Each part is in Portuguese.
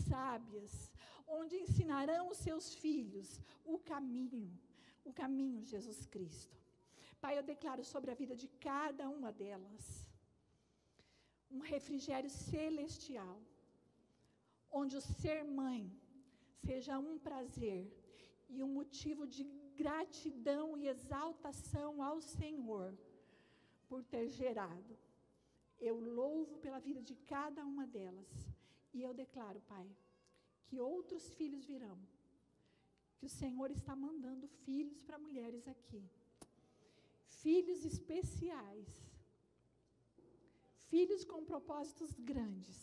sábias, onde ensinarão os seus filhos o caminho Jesus Cristo. Pai, eu declaro sobre a vida de cada uma delas um refrigério celestial, onde o ser mãe seja um prazer e um motivo de gratidão e exaltação ao Senhor por ter gerado. Eu louvo pela vida de cada uma delas e eu declaro, Pai, que outros filhos virão, que o Senhor está mandando filhos para mulheres aqui, filhos especiais, filhos com propósitos grandes,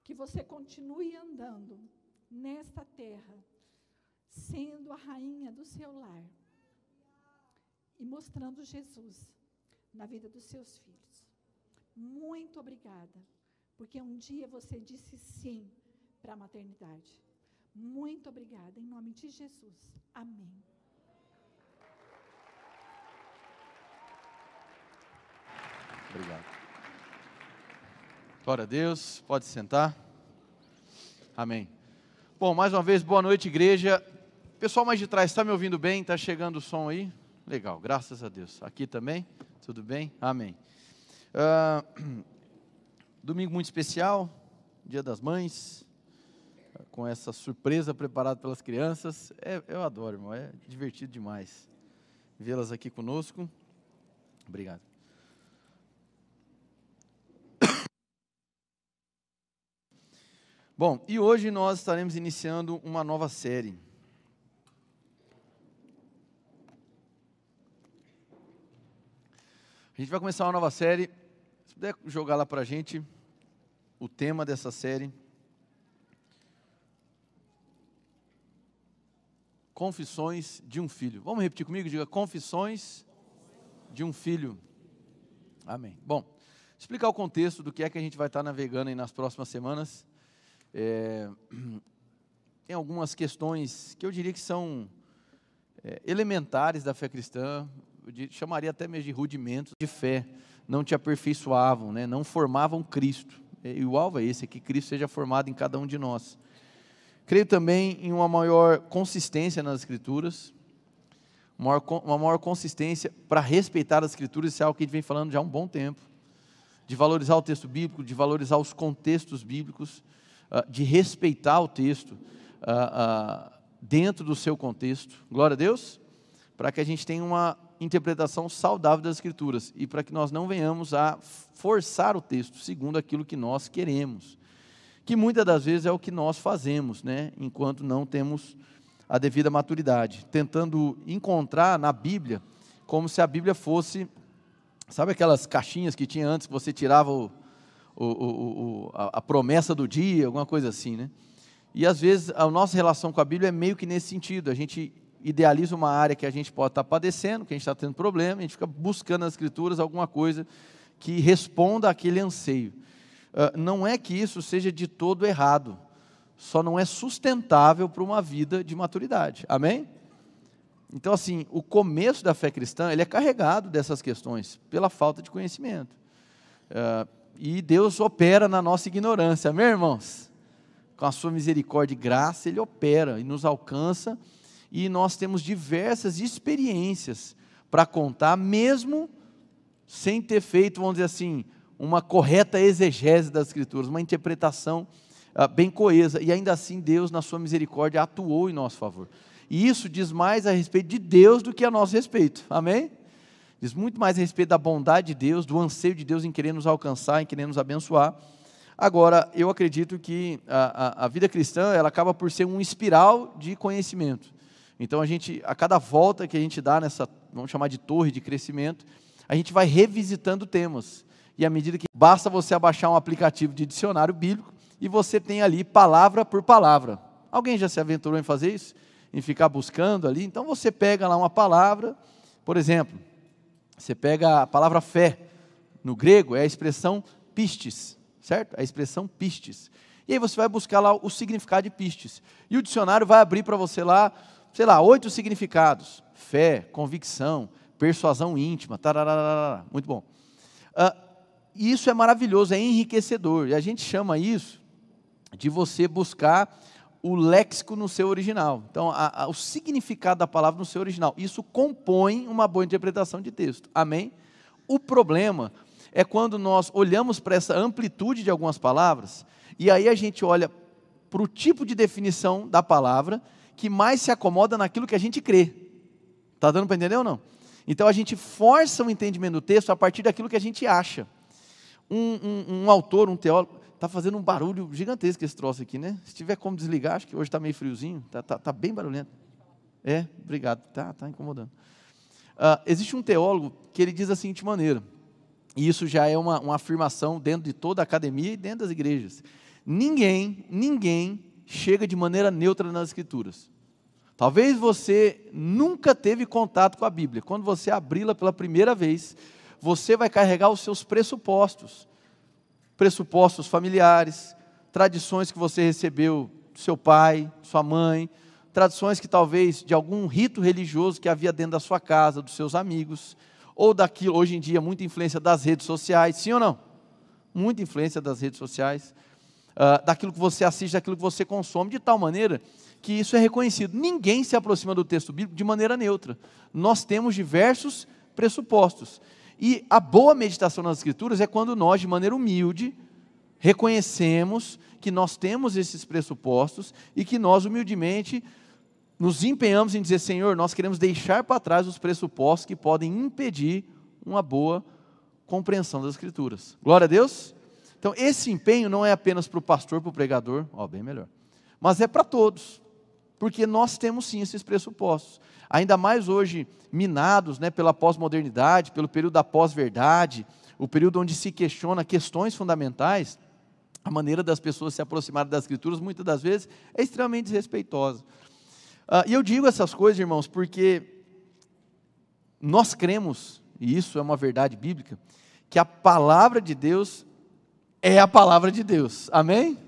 que você continue andando nesta terra, sendo a rainha do seu lar e mostrando Jesus na vida dos seus filhos. Muito obrigada, porque um dia você disse sim para a maternidade. Muito obrigada, em nome de Jesus. Amém. Obrigado. Glória a Deus, pode sentar. Amém. Bom, mais uma vez, boa noite, igreja. Pessoal mais de trás, está me ouvindo bem? Está chegando o som aí? Legal, graças a Deus. Aqui também? Tudo bem? Amém. Domingo muito especial, Dia das Mães, com essa surpresa preparada pelas crianças. Eu adoro, irmão, é divertido demais vê-las aqui conosco. Obrigado. Bom, e hoje nós estaremos iniciando uma nova série. A gente vai começar uma nova série. Se puder jogar lá para a gente o tema dessa série. Confissões de um filho. Vamos repetir comigo? Diga, confissões de um filho. Amém. Bom, explicar o contexto do que é que a gente vai estar navegando aí nas próximas semanas. Tem algumas questões que eu diria que são elementares da fé cristã, chamaria até mesmo de rudimentos de fé, não te aperfeiçoavam, né? Não formavam Cristo. E o alvo é esse, que Cristo seja formado em cada um de nós. Creio também em uma maior consistência nas Escrituras, uma maior consistência para respeitar as Escrituras, isso é algo que a gente vem falando já há um bom tempo, de valorizar o texto bíblico, de valorizar os contextos bíblicos, de respeitar o texto dentro do seu contexto, glória a Deus, para que a gente tenha uma interpretação saudável das Escrituras e para que nós não venhamos a forçar o texto segundo aquilo que nós queremos, que muitas das vezes é o que nós fazemos, né, enquanto não temos a devida maturidade, tentando encontrar na Bíblia, como se a Bíblia fosse, sabe aquelas caixinhas que tinha antes, que você tirava a promessa do dia, alguma coisa assim, né? E às vezes a nossa relação com a Bíblia é meio que nesse sentido, a gente idealiza uma área que a gente pode estar padecendo, que a gente está tendo problema, a gente fica buscando nas Escrituras alguma coisa que responda àquele anseio. Não é que isso seja de todo errado, só não é sustentável para uma vida de maturidade, amém? Então assim, o começo da fé cristã, ele é carregado dessas questões, pela falta de conhecimento. E Deus opera na nossa ignorância, amém, irmãos? Com a sua misericórdia e graça, Ele opera e nos alcança, e nós temos diversas experiências para contar, mesmo sem ter feito, vamos dizer assim, uma correta exegese das Escrituras, uma interpretação bem coesa, e ainda assim Deus, na sua misericórdia, atuou em nosso favor. E isso diz mais a respeito de Deus do que a nosso respeito, amém? Diz muito mais a respeito da bondade de Deus, do anseio de Deus em querer nos alcançar, em querer nos abençoar. Agora, eu acredito que a vida cristã, ela acaba por ser um espiral de conhecimento. Então, a cada volta que a gente dá nessa, vamos chamar de torre de crescimento, a gente vai revisitando temas. E à medida que basta você abaixar um aplicativo de dicionário bíblico, e você tem ali palavra por palavra. Alguém já se aventurou em fazer isso? Em ficar buscando ali? Então, você pega lá uma palavra, por exemplo, você pega a palavra fé, no grego é a expressão pistes, certo? A expressão pistes. E aí você vai buscar lá o significado de pistes. E o dicionário vai abrir para você lá, sei lá, 8 significados. Fé, convicção, persuasão íntima, tararara, muito bom. E isso é maravilhoso, é enriquecedor. E a gente chama isso de você buscar o léxico no seu original. Então, o significado da palavra no seu original. Isso compõe uma boa interpretação de texto. Amém? O problema é quando nós olhamos para essa amplitude de algumas palavras, e aí a gente olha para o tipo de definição da palavra que mais se acomoda naquilo que a gente crê. Está dando para entender ou não? Então a gente força o entendimento do texto a partir daquilo que a gente acha. Um autor, um teólogo, está fazendo um barulho gigantesco esse troço aqui, né? Se tiver como desligar, acho que hoje está meio friozinho, está bem barulhento. Obrigado, está incomodando. Existe um teólogo que ele diz da seguinte maneira, e isso já é uma afirmação dentro de toda a academia e dentro das igrejas. Ninguém chega de maneira neutra nas Escrituras. Talvez você nunca teve contato com a Bíblia. Quando você abri-la pela primeira vez, você vai carregar os seus pressupostos familiares, tradições que você recebeu do seu pai, sua mãe, tradições que talvez de algum rito religioso que havia dentro da sua casa, dos seus amigos, ou daquilo, hoje em dia, muita influência das redes sociais, sim ou não? Muita influência das redes sociais, daquilo que você assiste, daquilo que você consome, de tal maneira que isso é reconhecido. Ninguém se aproxima do texto bíblico de maneira neutra. Nós temos diversos pressupostos. E a boa meditação nas Escrituras é quando nós, de maneira humilde, reconhecemos que nós temos esses pressupostos e que nós, humildemente, nos empenhamos em dizer, Senhor, nós queremos deixar para trás os pressupostos que podem impedir uma boa compreensão das Escrituras. Glória a Deus. Então, esse empenho não é apenas para o pastor, para o pregador, bem melhor, mas é para todos, porque nós temos sim esses pressupostos. Ainda mais hoje, minados pela pós-modernidade, pelo período da pós-verdade, o período onde se questiona questões fundamentais, a maneira das pessoas se aproximarem das Escrituras, muitas das vezes, é extremamente desrespeitosa. E eu digo essas coisas, irmãos, porque nós cremos, e isso é uma verdade bíblica, que a palavra de Deus é a palavra de Deus. Amém?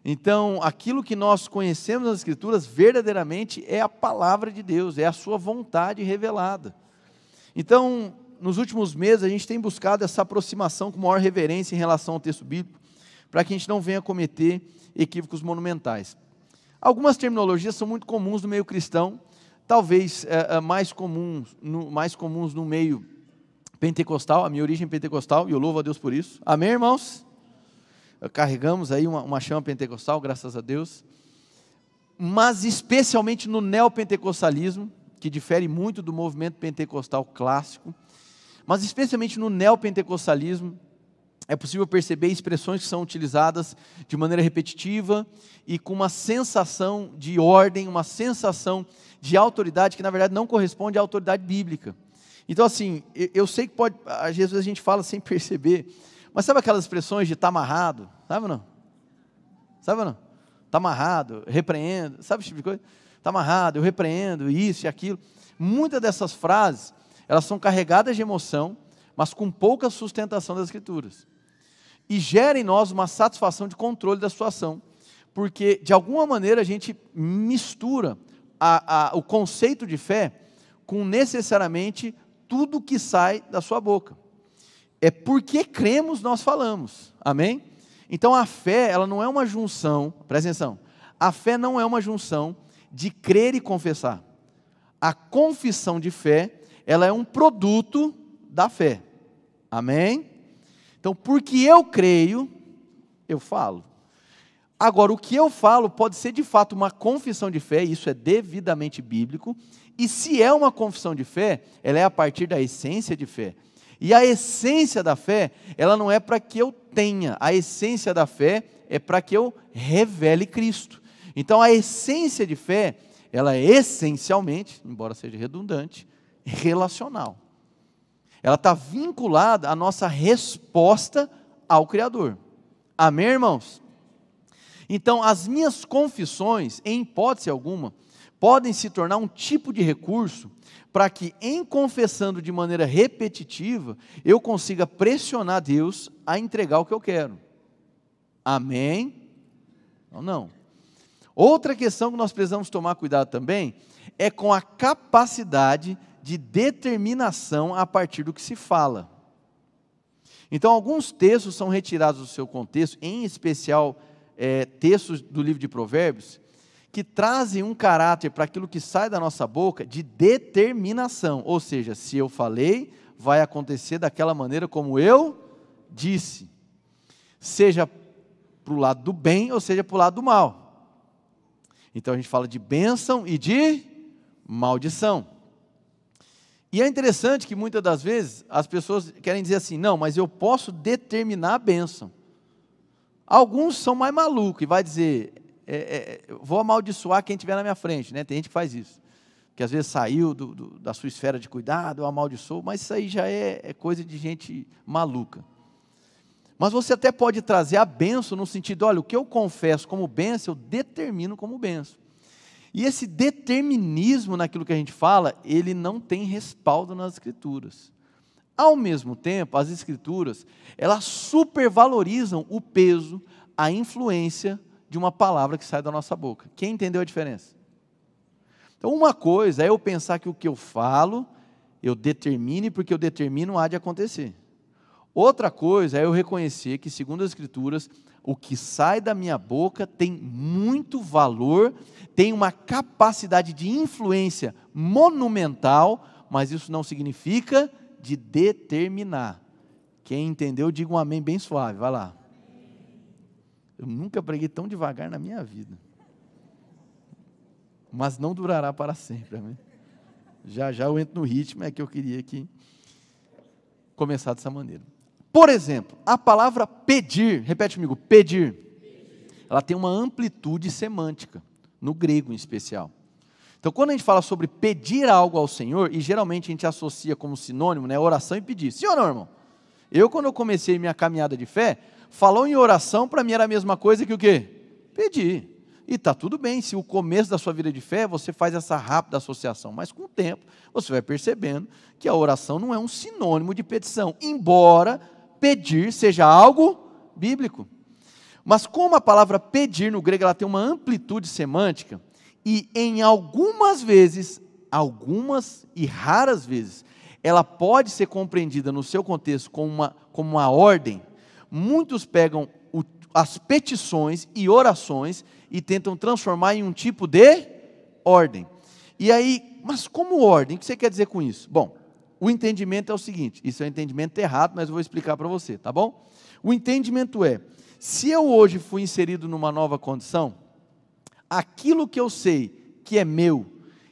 Então, aquilo que nós conhecemos nas Escrituras, verdadeiramente é a palavra de Deus, é a sua vontade revelada. Então, nos últimos meses, a gente tem buscado essa aproximação com maior reverência em relação ao texto bíblico, para que a gente não venha cometer equívocos monumentais. Algumas terminologias são muito comuns no meio cristão, talvez mais comuns no meio pentecostal, a minha origem é pentecostal, e eu louvo a Deus por isso. Amém, irmãos? Carregamos aí uma chama pentecostal, graças a Deus, mas especialmente no neopentecostalismo, que difere muito do movimento pentecostal clássico, mas especialmente no neopentecostalismo, é possível perceber expressões que são utilizadas de maneira repetitiva e com uma sensação de ordem, uma sensação de autoridade que na verdade não corresponde à autoridade bíblica. Então assim, eu sei que às vezes a gente fala sem perceber, mas sabe aquelas expressões de está amarrado? Sabe ou não? Sabe ou não? Está amarrado, repreendo, sabe esse tipo de coisa? Está amarrado, eu repreendo, isso e aquilo. Muitas dessas frases, elas são carregadas de emoção, mas com pouca sustentação das Escrituras. E gera em nós uma satisfação de controle da situação, porque de alguma maneira a gente mistura o conceito de fé com necessariamente tudo que sai da sua boca. É porque cremos nós falamos, amém? Então a fé, ela não é uma junção, presta atenção, a fé não é uma junção de crer e confessar. A confissão de fé, ela é um produto da fé, amém? Então, porque eu creio, eu falo. Agora, o que eu falo pode ser de fato uma confissão de fé, e isso é devidamente bíblico, e se é uma confissão de fé, ela é a partir da essência de fé. E a essência da fé, ela não é para que eu tenha, a essência da fé é para que eu revele Cristo. Então, a essência de fé, ela é essencialmente, embora seja redundante, relacional. Ela está vinculada à nossa resposta ao Criador. Amém, irmãos? Então, as minhas confissões, em hipótese alguma, podem se tornar um tipo de recurso para que, em confessando de maneira repetitiva, eu consiga pressionar Deus a entregar o que eu quero. Amém? Ou não? Outra questão que nós precisamos tomar cuidado também é com a capacidade de determinação a partir do que se fala. Então, alguns textos são retirados do seu contexto, em especial textos do livro de Provérbios, que trazem um caráter para aquilo que sai da nossa boca de determinação. Ou seja, se eu falei, vai acontecer daquela maneira como eu disse. Seja para o lado do bem ou seja para o lado do mal. Então a gente fala de bênção e de maldição. E é interessante que muitas das vezes as pessoas querem dizer assim, não, mas eu posso determinar a bênção. Alguns são mais malucos e vai dizer, vou amaldiçoar quem estiver na minha frente, né? Tem gente que faz isso, que às vezes saiu da sua esfera de cuidado, eu amaldiçoo, mas isso aí já é coisa de gente maluca. Mas você até pode trazer a bênção no sentido, olha, o que eu confesso como bênção, eu determino como bênção. E esse determinismo naquilo que a gente fala, ele não tem respaldo nas Escrituras. Ao mesmo tempo, as Escrituras, elas supervalorizam o peso, a influência de uma palavra que sai da nossa boca. Quem entendeu a diferença? Então, uma coisa é eu pensar que o que eu falo, eu determine, porque eu determino há de acontecer. Outra coisa é eu reconhecer que, segundo as Escrituras, o que sai da minha boca tem muito valor, tem uma capacidade de influência monumental, mas isso não significa de determinar. Quem entendeu, diga um amém bem suave, vai lá. Eu nunca preguei tão devagar na minha vida. Mas não durará para sempre, amém? Já eu entro no ritmo, é que eu queria que começar dessa maneira. Por exemplo, a palavra pedir, repete comigo, pedir, ela tem uma amplitude semântica, no grego em especial. Então, quando a gente fala sobre pedir algo ao Senhor, e geralmente a gente associa como sinônimo, né, oração e pedir. Sim ou não, irmão? Quando eu comecei minha caminhada de fé, falou em oração, para mim era a mesma coisa que o quê? Pedir. E está tudo bem, se o começo da sua vida de fé, você faz essa rápida associação, mas com o tempo, você vai percebendo que a oração não é um sinônimo de petição, embora pedir seja algo bíblico. Mas como a palavra pedir no grego ela tem uma amplitude semântica, e em algumas vezes, algumas e raras vezes, ela pode ser compreendida no seu contexto como uma ordem, muitos pegam as petições e orações e tentam transformar em um tipo de ordem. E aí, mas como ordem? O que você quer dizer com isso? Bom, o entendimento é o seguinte, isso é um entendimento errado, mas eu vou explicar para você, tá bom? O entendimento é, se eu hoje fui inserido numa nova condição, aquilo que eu sei que é meu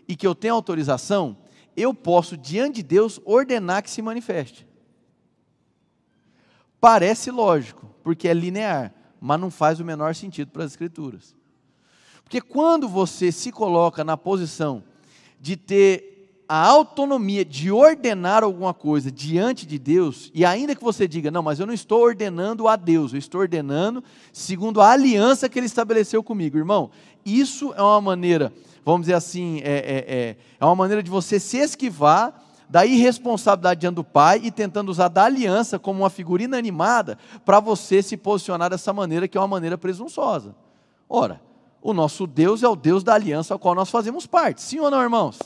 e que eu tenho autorização, eu posso, diante de Deus, ordenar que se manifeste. Parece lógico, porque é linear, mas não faz o menor sentido para as Escrituras. Porque quando você se coloca na posição de ter a autonomia de ordenar alguma coisa diante de Deus, e ainda que você diga, não, mas eu não estou ordenando a Deus, eu estou ordenando segundo a aliança que Ele estabeleceu comigo. Irmão, isso é uma maneira, vamos dizer assim, é uma maneira de você se esquivar da irresponsabilidade diante do Pai e tentando usar da aliança como uma figura inanimada para você se posicionar dessa maneira, que é uma maneira presunçosa. Ora, o nosso Deus é o Deus da aliança ao qual nós fazemos parte, sim ou não, irmãos?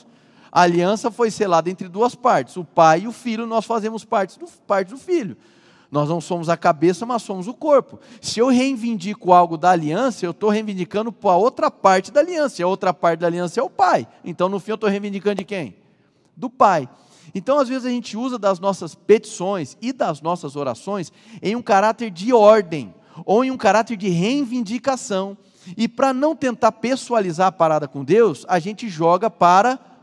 A aliança foi selada entre duas partes, o Pai e o Filho, nós fazemos parte do Filho. Nós não somos a cabeça, mas somos o corpo. Se eu reivindico algo da aliança, eu estou reivindicando para a outra parte da aliança, e a outra parte da aliança é o Pai. Então, no fim, eu estou reivindicando de quem? Do Pai. Então, às vezes, a gente usa das nossas petições e das nossas orações em um caráter de ordem, ou em um caráter de reivindicação. E para não tentar pessoalizar a parada com Deus, a gente joga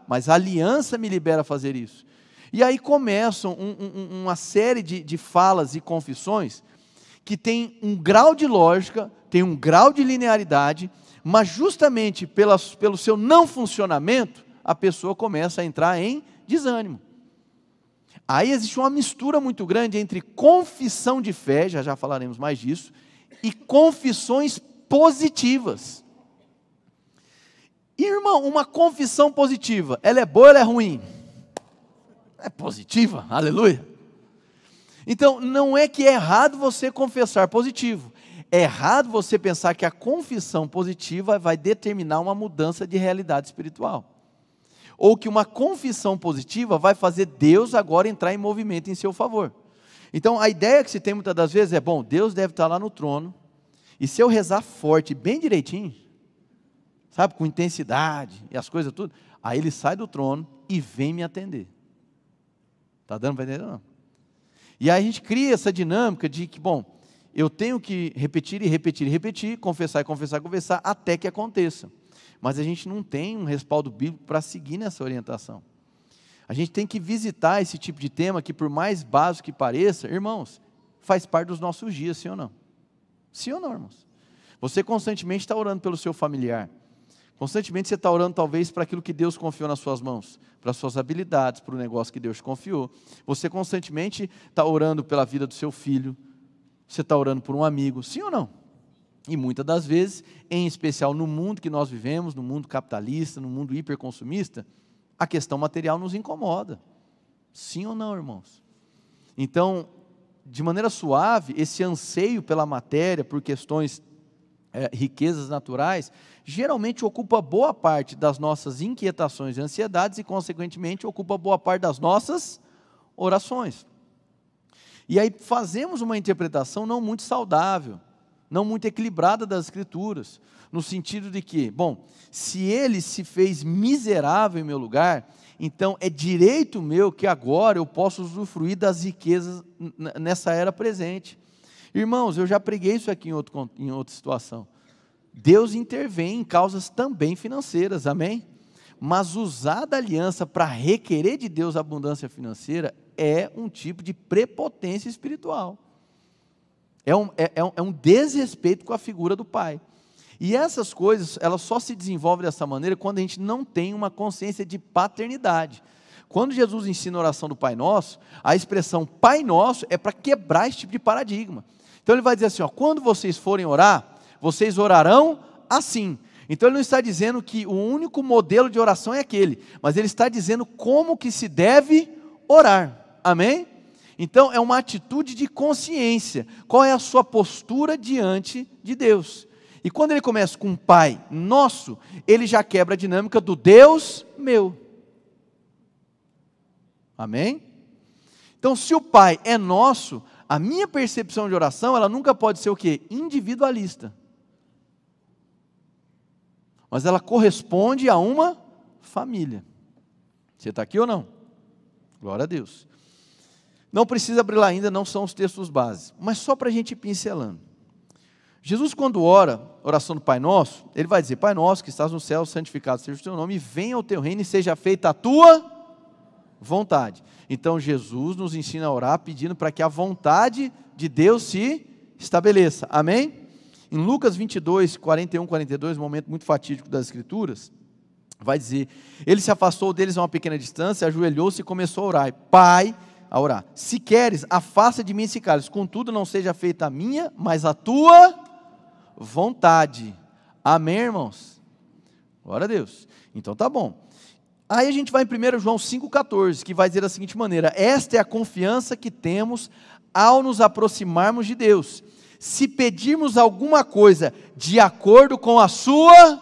mas a aliança me libera a fazer isso. E aí começam uma série de falas e confissões que tem um grau de lógica, tem um grau de linearidade, mas justamente pelo seu não funcionamento, a pessoa começa a entrar em desânimo. Aí existe uma mistura muito grande entre confissão de fé, já falaremos mais disso, e confissões positivas. Irmão, uma confissão positiva, ela é boa ou ela é ruim? É positiva, aleluia. Então, não é que é errado você confessar positivo. É errado você pensar que a confissão positiva vai determinar uma mudança de realidade espiritual. Ou que uma confissão positiva vai fazer Deus agora entrar em movimento em seu favor. Então, a ideia que se tem muitas das vezes é, bom, Deus deve estar lá no trono, E se eu rezar forte, bem direitinho, sabe, com intensidade e as coisas tudo, aí ele sai do trono e vem me atender. Está dando para entender, não? E aí a gente cria essa dinâmica de que, bom, eu tenho que repetir e repetir e repetir, confessar e confessar e confessar, até que aconteça. Mas a gente não tem um respaldo bíblico para seguir nessa orientação. A gente tem que visitar esse tipo de tema que, por mais básico que pareça, irmãos, faz parte dos nossos dias, sim ou não? Sim ou não, irmãos? Você constantemente está orando pelo seu familiar. Constantemente você está orando talvez para aquilo que Deus confiou nas suas mãos, para as suas habilidades, para o negócio que Deus te confiou. Você constantemente está orando pela vida do seu filho. Você está orando por um amigo, sim ou não? E muitas das vezes, em especial no mundo que nós vivemos, no mundo capitalista, no mundo hiperconsumista, a questão material nos incomoda. Sim ou não, irmãos? Então, de maneira suave, esse anseio pela matéria, por questões, riquezas naturais, geralmente ocupa boa parte das nossas inquietações e ansiedades e, consequentemente, ocupa boa parte das nossas orações. E aí fazemos uma interpretação não muito saudável, não muito equilibrada das Escrituras, no sentido de que, bom, se ele se fez miserável em meu lugar, então é direito meu que agora eu possa usufruir das riquezas nessa era presente. Irmãos, eu já preguei isso aqui em outra situação. Deus intervém em causas também financeiras, amém? Mas usar da aliança para requerer de Deus abundância financeira é um tipo de prepotência espiritual. É um desrespeito com a figura do Pai. E essas coisas, elas só se desenvolvem dessa maneira quando a gente não tem uma consciência de paternidade. Quando Jesus ensina a oração do Pai Nosso, a expressão Pai Nosso é para quebrar esse tipo de paradigma. Então ele vai dizer assim, ó, quando vocês forem orar, vocês orarão assim. Então ele não está dizendo que o único modelo de oração é aquele, mas ele está dizendo como que se deve orar. Amém? Então é uma atitude de consciência. Qual é a sua postura diante de Deus? E quando ele começa com Pai Nosso, ele já quebra a dinâmica do Deus meu. Amém? Então se o Pai é nosso, a minha percepção de oração, ela nunca pode ser o quê? Individualista. Mas ela corresponde a uma família. Você está aqui ou não? Glória a Deus. Não precisa abrir lá ainda, não são os textos básicos. Mas só para a gente ir pincelando. Jesus, quando ora, oração do Pai Nosso, ele vai dizer, Pai Nosso que estás no céu, santificado seja o teu nome, venha o teu reino e seja feita a tua vontade. Então Jesus nos ensina a orar pedindo para que a vontade de Deus se estabeleça. Amém? Em Lucas 22, 41, 42, um momento muito fatídico das Escrituras, vai dizer, ele se afastou deles a uma pequena distância, ajoelhou-se e começou a orar. Pai, a orar, se queres, afasta de mim esse cálice, contudo não seja feita a minha, mas a tua vontade. Amém, irmãos? Glória a Deus. Então tá bom. Aí a gente vai em 1 João 5,14, que vai dizer da seguinte maneira, esta é a confiança que temos ao nos aproximarmos de Deus, se pedirmos alguma coisa de acordo com a sua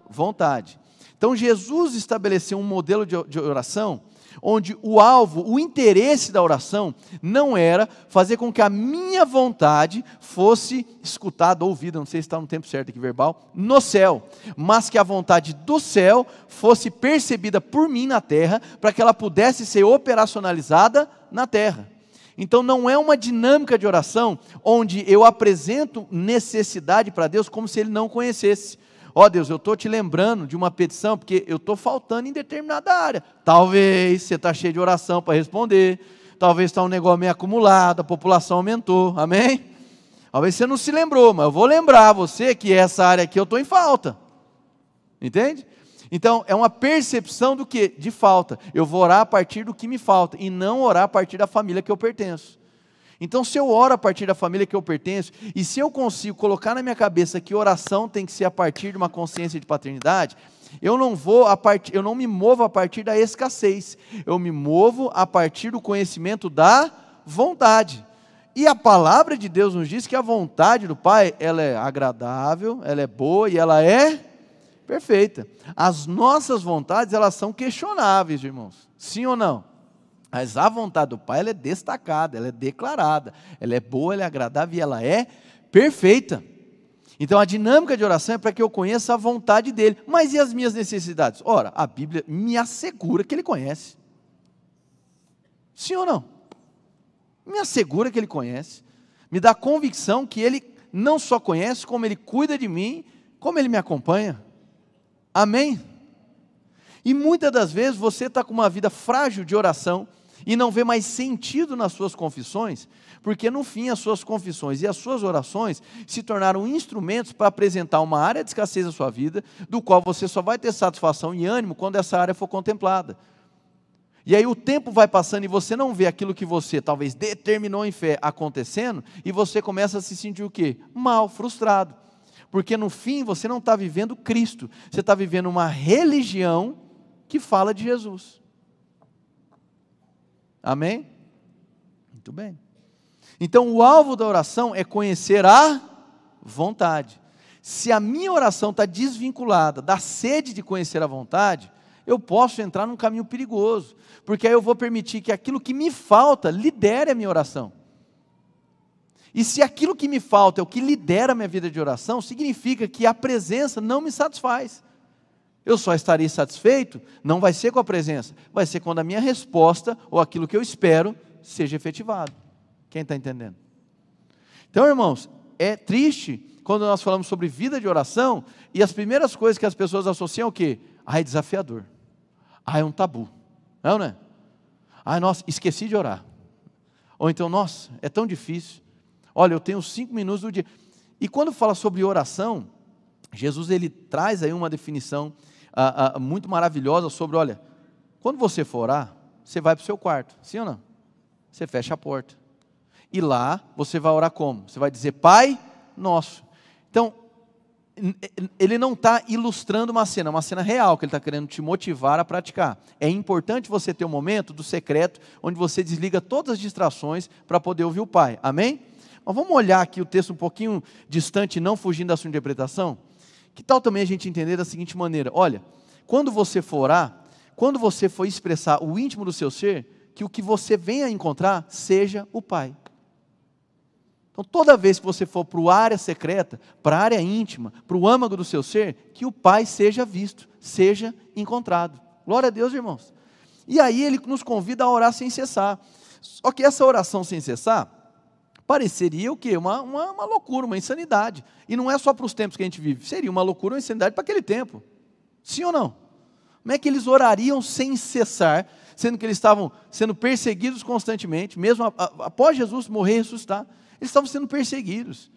vontade. Então Jesus estabeleceu um modelo de oração, onde o alvo, o interesse da oração, não era fazer com que a minha vontade fosse escutada, ouvida, não sei se está no tempo certo aqui verbal, no céu, mas que a vontade do céu fosse percebida por mim na terra, para que ela pudesse ser operacionalizada na terra. Então não é uma dinâmica de oração, onde eu apresento necessidade para Deus, como se Ele não conhecesse. Ó Deus, eu estou te lembrando de uma petição, porque eu estou faltando em determinada área. Talvez você está cheio de oração para responder, talvez está um negócio meio acumulado, a população aumentou, amém? Talvez você não se lembrou, mas eu vou lembrar você que essa área aqui eu estou em falta. Entende? Então, é uma percepção do que? De falta. Eu vou orar a partir do que me falta, e não orar a partir da família que eu pertenço. Então, se eu oro a partir da família que eu pertenço, e se eu consigo colocar na minha cabeça que oração tem que ser a partir de uma consciência de paternidade, eu não me movo a partir da escassez, eu me movo a partir do conhecimento da vontade. E a palavra de Deus nos diz que a vontade do Pai, ela é agradável, ela é boa e ela é perfeita. As nossas vontades, elas são questionáveis, irmãos. Sim ou não? Mas a vontade do Pai, ela é destacada, ela é declarada, ela é boa, ela é agradável e ela é perfeita. Então a dinâmica de oração é para que eu conheça a vontade dele. Mas e as minhas necessidades? Ora, a Bíblia me assegura que ele conhece. Sim ou não? Me assegura que ele conhece. Me dá a convicção que ele não só conhece, como ele cuida de mim, como ele me acompanha. Amém? E muitas das vezes você está com uma vida frágil de oração e não vê mais sentido nas suas confissões, porque no fim as suas confissões e as suas orações se tornaram instrumentos para apresentar uma área de escassez da sua vida, do qual você só vai ter satisfação e ânimo quando essa área for contemplada. E aí o tempo vai passando e você não vê aquilo que você talvez determinou em fé acontecendo, e você começa a se sentir o quê? Mal, frustrado. Porque no fim você não está vivendo Cristo, você está vivendo uma religião que fala de Jesus. Amém? Muito bem. Então o alvo da oração é conhecer a vontade. Se a minha oração está desvinculada da sede de conhecer a vontade, eu posso entrar num caminho perigoso, porque aí eu vou permitir que aquilo que me falta lidere a minha oração. E se aquilo que me falta é o que lidera a minha vida de oração, significa que a presença não me satisfaz. Eu só estarei satisfeito, não vai ser com a presença, vai ser quando a minha resposta, ou aquilo que eu espero, seja efetivado. Quem está entendendo? Então, irmãos, é triste quando nós falamos sobre vida de oração, e as primeiras coisas que as pessoas associam é o quê? É desafiador. É um tabu. Não é? Nossa, esqueci de orar. Ou então, nossa, é tão difícil. Olha, eu tenho 5 minutos do dia. E quando fala sobre oração, Jesus ele traz aí uma definição muito maravilhosa sobre, olha, quando você for orar, você vai para o seu quarto, sim ou não? Você fecha a porta. E lá, você vai orar como? Você vai dizer, Pai Nosso. Então, ele não está ilustrando uma cena real, que ele está querendo te motivar a praticar. É importante você ter um momento do secreto, onde você desliga todas as distrações, para poder ouvir o Pai. Amém? Mas vamos olhar aqui o texto um pouquinho distante, não fugindo da sua interpretação? Que tal também a gente entender da seguinte maneira? Olha, quando você for orar, quando você for expressar o íntimo do seu ser, que o que você venha encontrar seja o Pai. Então toda vez que você for para a área secreta, para a área íntima, para o âmago do seu ser, que o Pai seja visto, seja encontrado. Glória a Deus, irmãos. E aí ele nos convida a orar sem cessar. Só que essa oração sem cessar, pareceria o quê? Uma loucura, uma insanidade. E não é só para os tempos que a gente vive, seria uma loucura, uma insanidade para aquele tempo. Sim ou não? Como é que eles orariam sem cessar, sendo que eles estavam sendo perseguidos constantemente, mesmo após Jesus morrer e ressuscitar? Eles estavam sendo perseguidos.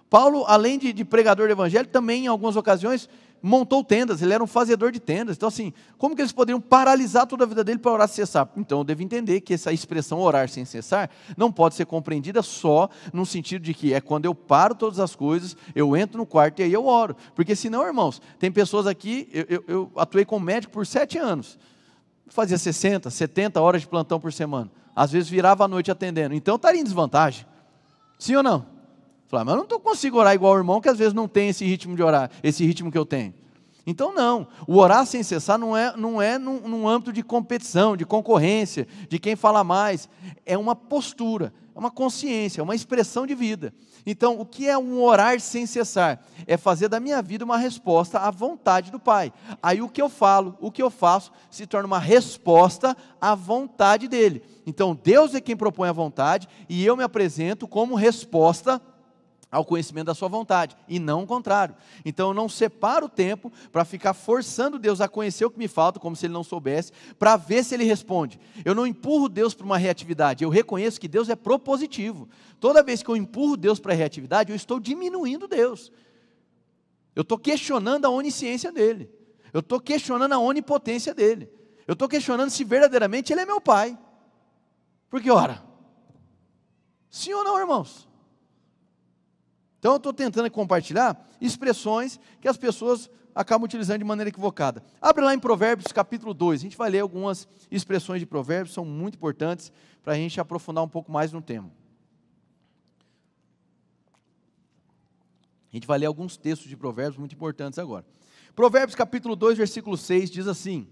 Paulo, além de pregador do evangelho, também em algumas ocasiões montou tendas, ele era um fazedor de tendas. Então assim, como que eles poderiam paralisar toda a vida dele para orar sem cessar? Então eu devo entender que essa expressão orar sem cessar não pode ser compreendida só no sentido de que é quando eu paro todas as coisas, eu entro no quarto e aí eu oro. Porque senão, irmãos, tem pessoas aqui, eu atuei como médico por 7 anos, fazia 60, 70 horas de plantão por semana, às vezes virava à noite atendendo, então eu estaria em desvantagem. Sim ou não? Falei, mas eu não consigo orar igual o irmão, que às vezes não tem esse ritmo de orar, esse ritmo que eu tenho. Então não, o orar sem cessar não é num âmbito de competição, de concorrência, de quem fala mais. É uma postura, é uma consciência, é uma expressão de vida. Então o que é um orar sem cessar? É fazer da minha vida uma resposta à vontade do Pai. Aí o que eu falo, o que eu faço, se torna uma resposta à vontade dEle. Então Deus é quem propõe a vontade e eu me apresento como resposta ao conhecimento da sua vontade, e não o contrário. Então eu não separo o tempo para ficar forçando Deus a conhecer o que me falta, como se Ele não soubesse, para ver se Ele responde. Eu não empurro Deus para uma reatividade, eu reconheço que Deus é propositivo. Toda vez que eu empurro Deus para a reatividade, eu estou diminuindo Deus. Eu estou questionando a onisciência dEle. Eu estou questionando a onipotência dEle. Eu estou questionando se verdadeiramente Ele é meu Pai. Porque, ora, sim ou não, irmãos? Então eu estou tentando compartilhar expressões que as pessoas acabam utilizando de maneira equivocada. Abre lá em Provérbios capítulo 2, a gente vai ler algumas expressões de Provérbios, são muito importantes para a gente aprofundar um pouco mais no tema. A gente vai ler alguns textos de Provérbios muito importantes agora. Provérbios capítulo 2, versículo 6 diz assim: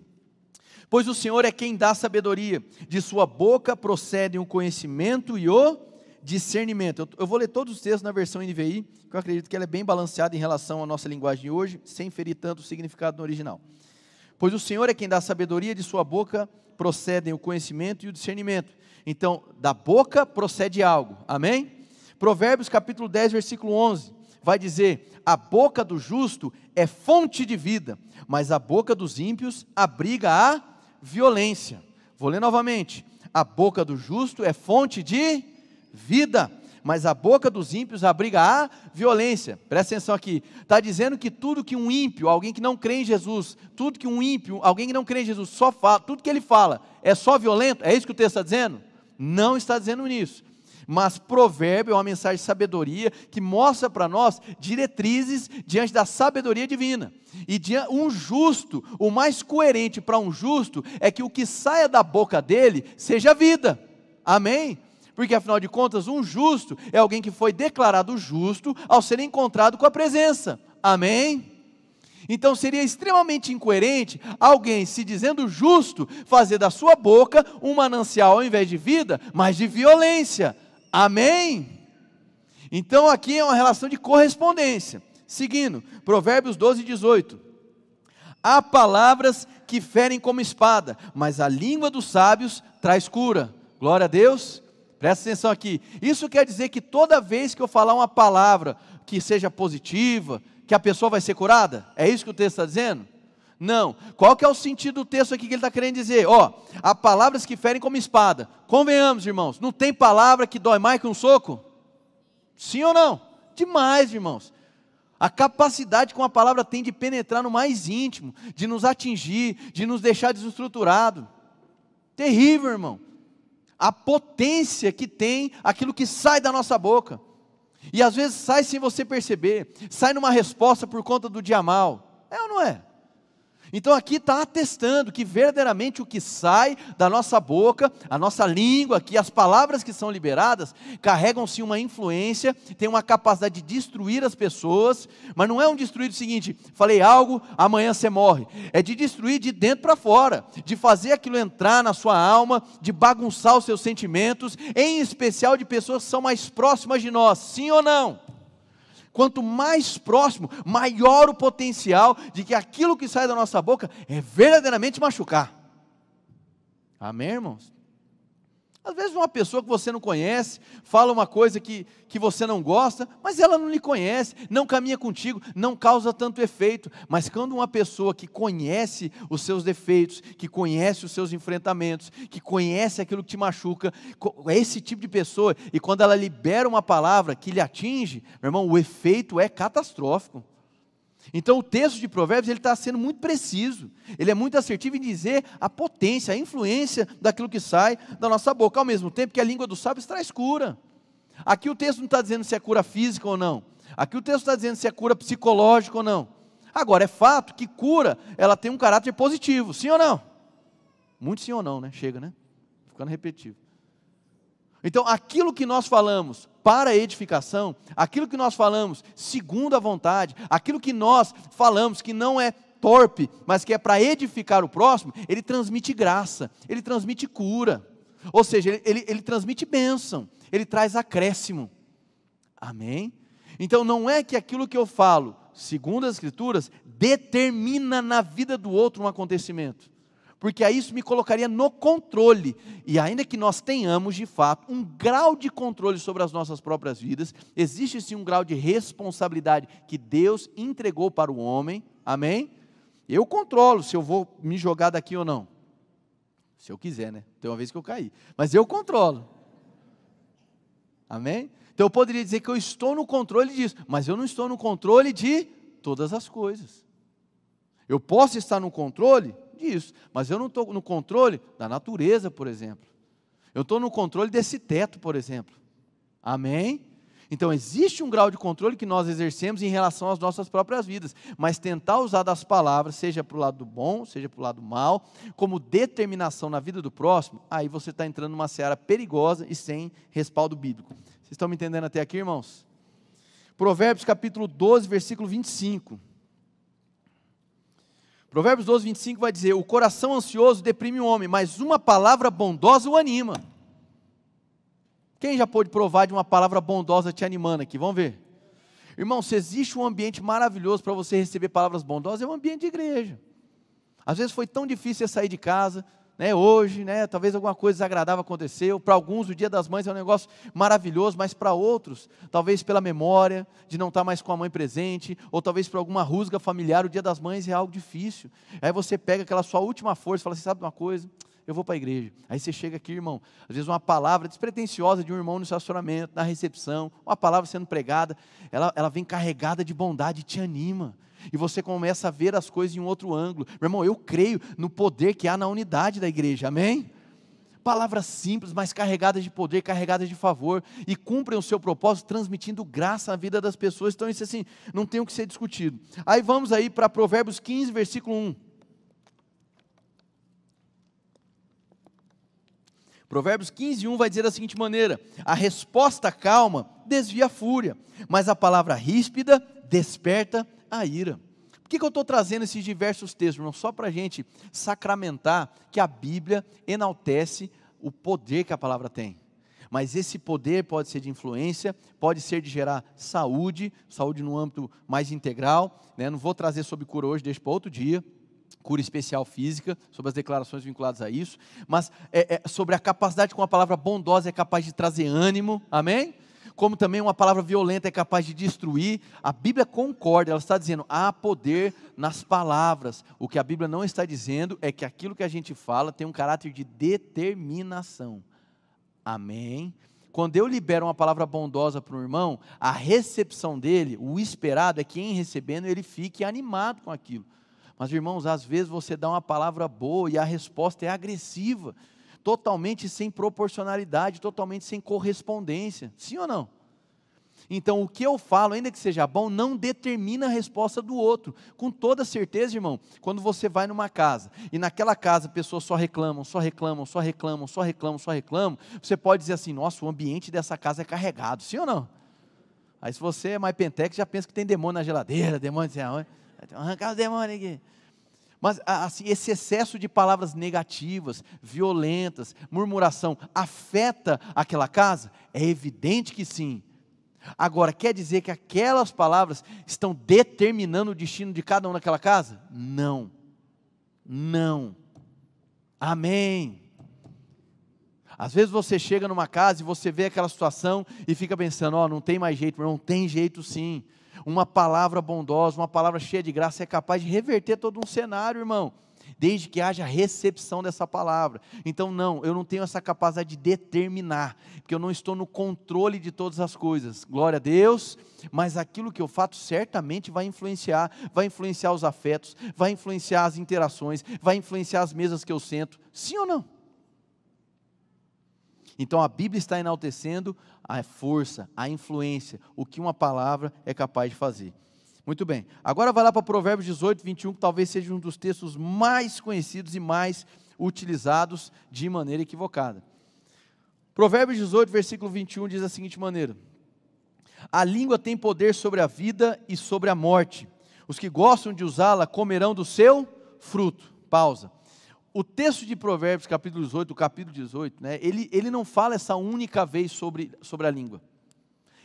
pois o Senhor é quem dá sabedoria, de sua boca procedem o conhecimento e o discernimento. Eu vou ler todos os textos na versão NVI, que eu acredito que ela é bem balanceada em relação à nossa linguagem de hoje, sem ferir tanto o significado no original. Pois o Senhor é quem dá a sabedoria, de sua boca procedem o conhecimento e o discernimento. Então, da boca procede algo, amém? Provérbios capítulo 10, versículo 11, vai dizer: a boca do justo é fonte de vida, mas a boca dos ímpios abriga a violência. Vou ler novamente: a boca do justo é fonte de vida, mas a boca dos ímpios abriga a violência. Presta atenção aqui, está dizendo que tudo que um ímpio, alguém que não crê em Jesus, tudo que um ímpio, alguém que não crê em Jesus só fala, tudo que ele fala é só violento? É isso que o texto está dizendo? Não está dizendo isso, mas provérbio é uma mensagem de sabedoria, que mostra para nós diretrizes diante da sabedoria divina, e um justo, o mais coerente para um justo, é que o que saia da boca dele, seja vida, amém? Porque afinal de contas, um justo é alguém que foi declarado justo, ao ser encontrado com a presença, amém? Então seria extremamente incoerente alguém se dizendo justo, fazer da sua boca um manancial ao invés de vida, mas de violência, amém? Então aqui é uma relação de correspondência. Seguindo, Provérbios 12, 18, há palavras que ferem como espada, mas a língua dos sábios traz cura. Glória a Deus. Presta atenção aqui, isso quer dizer que toda vez que eu falar uma palavra que seja positiva, que a pessoa vai ser curada? É isso que o texto está dizendo? Não. Qual que é o sentido do texto aqui que ele está querendo dizer? Há palavras que ferem como espada. Convenhamos, irmãos, não tem palavra que dói mais que um soco? Sim ou não? Demais, irmãos. A capacidade que uma palavra tem de penetrar no mais íntimo, de nos atingir, de nos deixar desestruturado. Terrível, irmão. A potência que tem aquilo que sai da nossa boca. E às vezes sai sem você perceber, sai numa resposta por conta do dia mal. É ou não é? Então aqui está atestando que verdadeiramente o que sai da nossa boca, a nossa língua aqui, as palavras que são liberadas, carregam sim uma influência, tem uma capacidade de destruir as pessoas, mas não é um destruir do seguinte: falei algo, amanhã você morre. É de destruir de dentro para fora, de fazer aquilo entrar na sua alma, de bagunçar os seus sentimentos, em especial de pessoas que são mais próximas de nós, sim ou não? Quanto mais próximo, maior o potencial de que aquilo que sai da nossa boca é verdadeiramente machucar. Amém, irmãos? Às vezes uma pessoa que você não conhece, fala uma coisa que você não gosta, mas ela não lhe conhece, não caminha contigo, não causa tanto efeito. Mas quando uma pessoa que conhece os seus defeitos, que conhece os seus enfrentamentos, que conhece aquilo que te machuca, esse tipo de pessoa, e quando ela libera uma palavra que lhe atinge, meu irmão, o efeito é catastrófico. Então o texto de Provérbios, ele está sendo muito preciso, ele é muito assertivo em dizer a potência, a influência daquilo que sai da nossa boca, ao mesmo tempo que a língua dos sábios traz cura. Aqui o texto não está dizendo se é cura física ou não, aqui o texto está dizendo se é cura psicológica ou não. Agora é fato que cura, ela tem um caráter positivo, sim ou não? Muito sim ou não, né? Chega, né? Ficando repetitivo. Então, aquilo que nós falamos para edificação, aquilo que nós falamos segundo a vontade, aquilo que nós falamos que não é torpe, mas que é para edificar o próximo, ele transmite graça, ele transmite cura, ou seja, ele transmite bênção, ele traz acréscimo. Amém? Então, não é que aquilo que eu falo, segundo as Escrituras, determina na vida do outro um acontecimento, porque aí isso me colocaria no controle, e ainda que nós tenhamos de fato um grau de controle sobre as nossas próprias vidas, existe sim um grau de responsabilidade que Deus entregou para o homem, amém? Eu controlo se eu vou me jogar daqui ou não, se eu quiser, né? Tem uma vez que eu caí, mas eu controlo, amém? Então eu poderia dizer que eu estou no controle disso, mas eu não estou no controle de todas as coisas. Eu posso estar no controle disso, mas eu não estou no controle da natureza, por exemplo. Eu estou no controle desse teto, por exemplo. Amém? Então existe um grau de controle que nós exercemos em relação às nossas próprias vidas, mas tentar usar das palavras, seja para o lado do bom, seja para o lado do mal, como determinação na vida do próximo, aí você está entrando numa seara perigosa e sem respaldo bíblico. Vocês estão me entendendo até aqui, irmãos? Provérbios capítulo 12, versículo 25. Provérbios 12, 25 vai dizer: o coração ansioso deprime o homem, mas uma palavra bondosa o anima. Quem já pôde provar de uma palavra bondosa te animando aqui? Vamos ver. Irmão, se existe um ambiente maravilhoso para você receber palavras bondosas, é um ambiente de igreja. Às vezes foi tão difícil você sair de casa, né, hoje, né, talvez alguma coisa desagradável aconteceu. Para alguns o Dia das Mães é um negócio maravilhoso, mas para outros, talvez pela memória de não estar mais com a mãe presente, ou talvez por alguma rusga familiar, o Dia das Mães é algo difícil. Aí você pega aquela sua última força e fala assim, sabe uma coisa? Eu vou para a igreja. Aí você chega aqui, irmão, às vezes uma palavra despretensiosa de um irmão no estacionamento, na recepção, uma palavra sendo pregada, ela vem carregada de bondade e te anima. E você começa a ver as coisas em um outro ângulo. Meu irmão, eu creio no poder que há na unidade da igreja, amém? Palavras simples, mas carregadas de poder, carregadas de favor, e cumprem o seu propósito, transmitindo graça na vida das pessoas. Então isso assim, não tem o que ser discutido. Aí vamos aí para Provérbios 15, versículo 1. Provérbios 15, 1 vai dizer da seguinte maneira: a resposta calma desvia a fúria, mas a palavra ríspida desperta a ira. Por que eu estou trazendo esses diversos textos, irmão? Só para a gente sacramentar que a Bíblia enaltece o poder que a palavra tem. Mas esse poder pode ser de influência, pode ser de gerar saúde no âmbito mais integral, né? Não vou trazer sobre cura hoje, deixo para outro dia. Cura especial física, sobre as declarações vinculadas a isso, mas sobre a capacidade com a palavra bondosa é capaz de trazer ânimo, amém? Como também uma palavra violenta é capaz de destruir. A Bíblia concorda, ela está dizendo, há poder nas palavras. O que a Bíblia não está dizendo é que aquilo que a gente fala tem um caráter de determinação, amém? Quando eu libero uma palavra bondosa para um irmão, a recepção dele, o esperado é que em recebendo ele fique animado com aquilo. Mas, irmãos, às vezes você dá uma palavra boa e a resposta é agressiva, totalmente sem proporcionalidade, totalmente sem correspondência. Sim ou não? Então, o que eu falo, ainda que seja bom, não determina a resposta do outro. Com toda certeza, irmão, quando você vai numa casa, e naquela casa pessoas só reclamam, você pode dizer assim, nossa, o ambiente dessa casa é carregado. Sim ou não? Aí se você é mais pentex, já pensa que tem demônio na geladeira, demônio, arrancar os demônios aqui. Mas assim, esse excesso de palavras negativas, violentas, murmuração, afeta aquela casa? É evidente que sim. Agora, quer dizer que aquelas palavras estão determinando o destino de cada um naquela casa? Não. Não. Amém. Às vezes você chega numa casa e você vê aquela situação e fica pensando, não tem mais jeito, não tem jeito sim. Uma palavra bondosa, uma palavra cheia de graça é capaz de reverter todo um cenário, irmão, desde que haja recepção dessa palavra. Então não, eu não tenho essa capacidade de determinar, porque eu não estou no controle de todas as coisas, glória a Deus, mas aquilo que eu faço certamente vai influenciar os afetos, vai influenciar as interações, vai influenciar as mesas que eu sento, sim ou não? Então a Bíblia está enaltecendo a força, a influência, o que uma palavra é capaz de fazer. Muito bem, agora vai lá para Provérbios 18, 21, que talvez seja um dos textos mais conhecidos e mais utilizados de maneira equivocada. Provérbios 18, versículo 21 diz da seguinte maneira: a língua tem poder sobre a vida e sobre a morte, os que gostam de usá-la comerão do seu fruto. Pausa. O texto de Provérbios, capítulo 18, né, ele não fala essa única vez sobre a língua.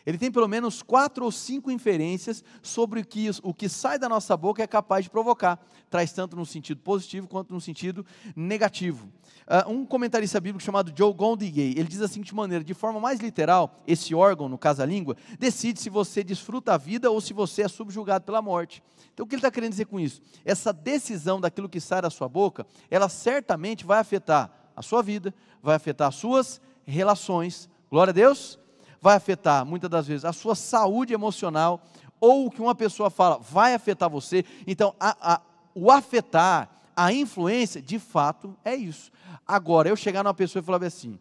Ele tem pelo menos 4 ou 5 inferências sobre o que sai da nossa boca é capaz de provocar. Traz tanto no sentido positivo quanto no sentido negativo. Um comentarista bíblico chamado Joe Gondigay, ele diz da seguinte maneira, de forma mais literal, esse órgão, no caso a língua, decide se você desfruta a vida ou se você é subjugado pela morte. Então o que ele está querendo dizer com isso? Essa decisão daquilo que sai da sua boca, ela certamente vai afetar a sua vida, vai afetar as suas relações, glória a Deus, vai afetar muitas das vezes a sua saúde emocional, ou o que uma pessoa fala vai afetar você. Então o afetar, a influência, de fato é isso. Agora, eu chegar numa pessoa e falar assim,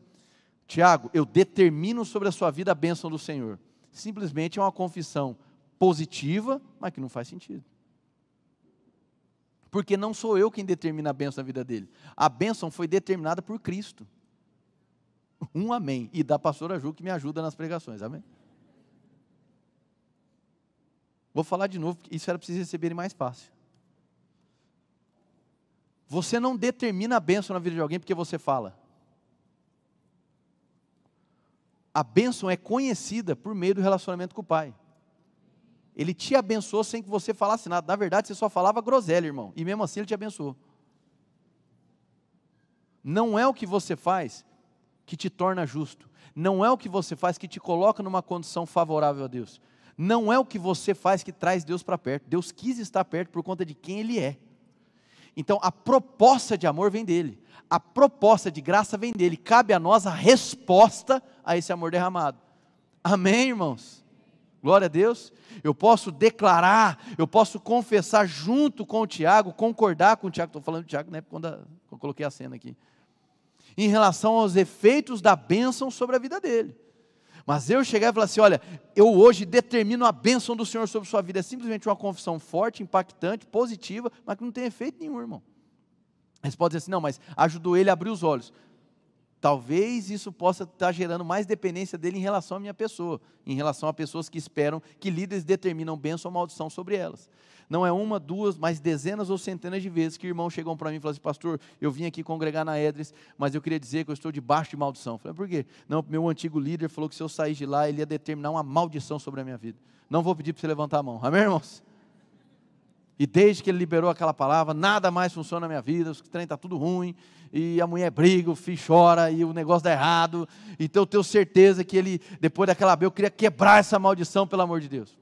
Tiago, eu determino sobre a sua vida a bênção do Senhor. Simplesmente é uma confissão positiva, mas que não faz sentido. Porque não sou eu quem determina a bênção na vida dele. A bênção foi determinada por Cristo. Um amém. E da pastora Ju que me ajuda nas pregações, amém? Vou falar de novo, porque isso era para vocês receberem mais fácil. Você não determina a bênção na vida de alguém porque você fala. A bênção é conhecida por meio do relacionamento com o Pai. Ele te abençoou sem que você falasse nada. Na verdade, você só falava groselha, irmão. E mesmo assim Ele te abençoou. Não é o que você faz que te torna justo. Não é o que você faz que te coloca numa condição favorável a Deus. Não é o que você faz que traz Deus para perto. Deus quis estar perto por conta de quem Ele é. Então, a proposta de amor vem dEle. A proposta de graça vem dEle. Cabe a nós a resposta a esse amor derramado. Amém, irmãos? Glória a Deus. Eu posso declarar, eu posso confessar junto com o Tiago, concordar com o Tiago. Estou falando do Tiago, né, quando eu coloquei a cena aqui. Em relação aos efeitos da bênção sobre a vida dele. Mas eu chegar e falar assim, olha, eu hoje determino a bênção do Senhor sobre a sua vida. É simplesmente uma confissão forte, impactante, positiva, mas que não tem efeito nenhum, irmão. Aí você pode dizer assim, não, mas ajudou ele a abrir os olhos. Talvez isso possa estar gerando mais dependência dele em relação à minha pessoa, em relação a pessoas que esperam que líderes determinam bênção ou maldição sobre elas. Não é uma, duas, mas dezenas ou centenas de vezes que irmãos chegam para mim e falam assim, pastor, eu vim aqui congregar na Edres, mas eu queria dizer que eu estou debaixo de maldição. Eu falei, por quê? Não, meu antigo líder falou que se eu sair de lá, ele ia determinar uma maldição sobre a minha vida. Não vou pedir para você levantar a mão, amém, irmãos? E desde que ele liberou aquela palavra, nada mais funciona na minha vida, o trem está tudo ruim, e a mulher briga, o filho chora, e o negócio dá errado, então eu tenho certeza que ele, depois daquela vez, eu queria quebrar essa maldição, pelo amor de Deus.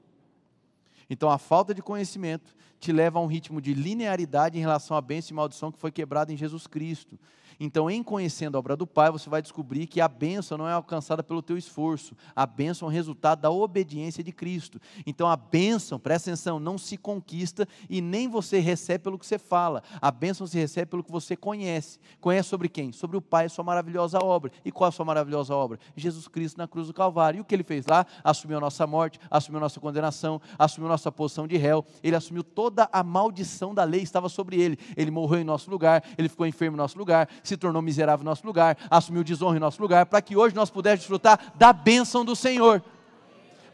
Então a falta de conhecimento te leva a um ritmo de linearidade em relação à bênção e maldição que foi quebrada em Jesus Cristo. Então, em conhecendo a obra do Pai, você vai descobrir que a bênção não é alcançada pelo teu esforço. A bênção é o resultado da obediência de Cristo. Então, a bênção, presta atenção, não se conquista e nem você recebe pelo que você fala. A bênção se recebe pelo que você conhece. Conhece sobre quem? Sobre o Pai, sua maravilhosa obra. E qual é a sua maravilhosa obra? Jesus Cristo na cruz do Calvário. E o que Ele fez lá? Assumiu a nossa morte, assumiu a nossa condenação, assumiu a nossa posição de réu. Ele assumiu toda a maldição da lei, estava sobre Ele. Ele morreu em nosso lugar, Ele ficou enfermo em nosso lugar, se tornou miserável em nosso lugar, assumiu desonra em nosso lugar, para que hoje nós pudéssemos desfrutar da bênção do Senhor.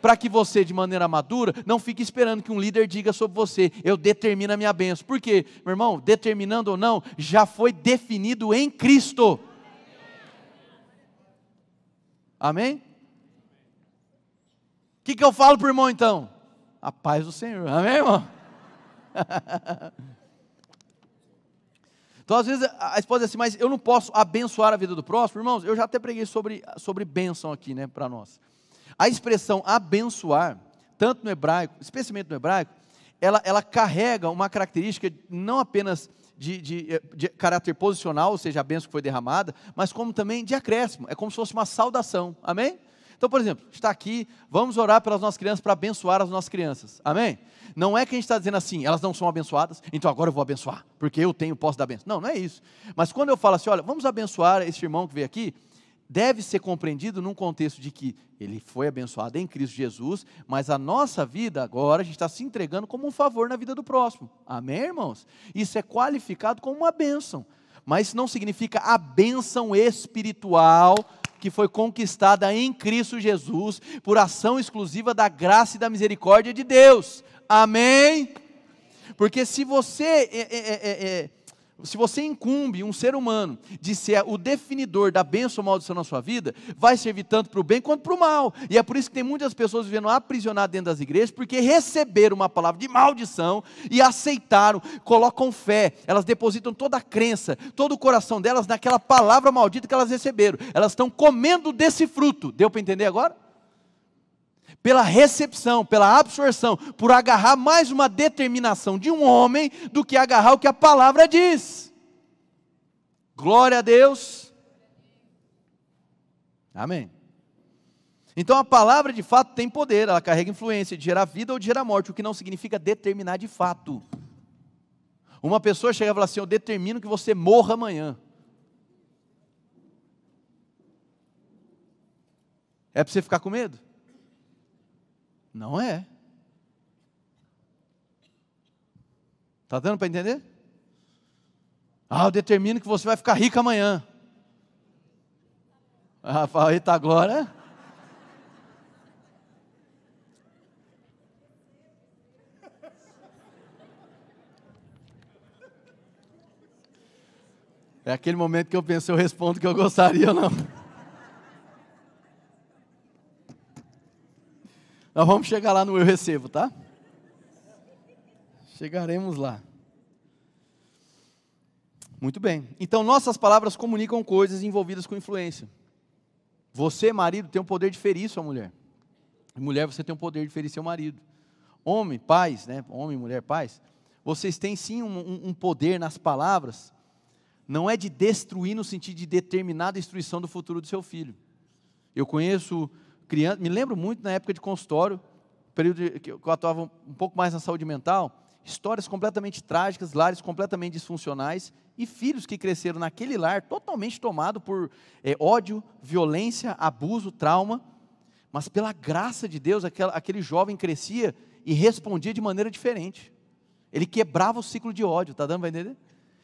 Para que você, de maneira madura, não fique esperando que um líder diga sobre você, eu determino a minha bênção. Por quê? Meu irmão, determinando ou não, já foi definido em Cristo. Amém? O que eu falo para o irmão então? A paz do Senhor, amém, irmão? Então, às vezes, a esposa diz assim, mas eu não posso abençoar a vida do próximo. Irmãos, eu já até preguei sobre bênção aqui, né, para nós. A expressão abençoar, tanto no hebraico, especialmente no hebraico, ela carrega uma característica não apenas de caráter posicional, ou seja, a bênção que foi derramada, mas como também de acréscimo. É como se fosse uma saudação, amém? Então, por exemplo, está aqui, vamos orar pelas nossas crianças para abençoar as nossas crianças, amém? Não é que a gente está dizendo assim, elas não são abençoadas, então agora eu vou abençoar, porque eu tenho posse da bênção. Não, não é isso. Mas quando eu falo assim, olha, vamos abençoar esse irmão que veio aqui, deve ser compreendido num contexto de que ele foi abençoado em Cristo Jesus, mas a nossa vida agora, a gente está se entregando como um favor na vida do próximo. Amém, irmãos? Isso é qualificado como uma bênção, mas isso não significa a bênção espiritual que foi conquistada em Cristo Jesus, por ação exclusiva da graça e da misericórdia de Deus. Amém? Porque se você incumbe um ser humano de ser o definidor da bênção ou maldição na sua vida, vai servir tanto para o bem quanto para o mal. E é por isso que tem muitas pessoas vivendo aprisionadas dentro das igrejas, porque receberam uma palavra de maldição e aceitaram, colocam fé, elas depositam toda a crença, todo o coração delas naquela palavra maldita que elas receberam. Elas estão comendo desse fruto. Deu para entender agora? Pela recepção, pela absorção, por agarrar mais uma determinação de um homem do que agarrar o que a palavra diz. Glória a Deus. Amém. Então a palavra de fato tem poder, ela carrega influência de gerar vida ou de gerar morte, o que não significa determinar de fato. Uma pessoa chega e fala assim, eu determino que você morra amanhã. É para você ficar com medo? Não é. Está dando para entender? Eu determino que você vai ficar rico amanhã. Eita glória. É aquele momento que eu penso, eu respondo que eu gostaria ou não. Nós vamos chegar lá no eu recebo, tá? Chegaremos lá. Muito bem. Então, nossas palavras comunicam coisas envolvidas com influência. Você, marido, tem o poder de ferir sua mulher. Mulher, você tem o poder de ferir seu marido. Homem, pais, né? Homem, mulher, pais. Vocês têm sim um poder nas palavras. Não é de destruir no sentido de determinar a destruição do futuro do seu filho. Eu conheço crianças, me lembro muito na época de consultório, período que eu atuava um pouco mais na saúde mental, histórias completamente trágicas, lares completamente disfuncionais, e filhos que cresceram naquele lar totalmente tomado por ódio, violência, abuso, trauma, mas pela graça de Deus, aquele jovem crescia e respondia de maneira diferente. Ele quebrava o ciclo de ódio, está dando para entender?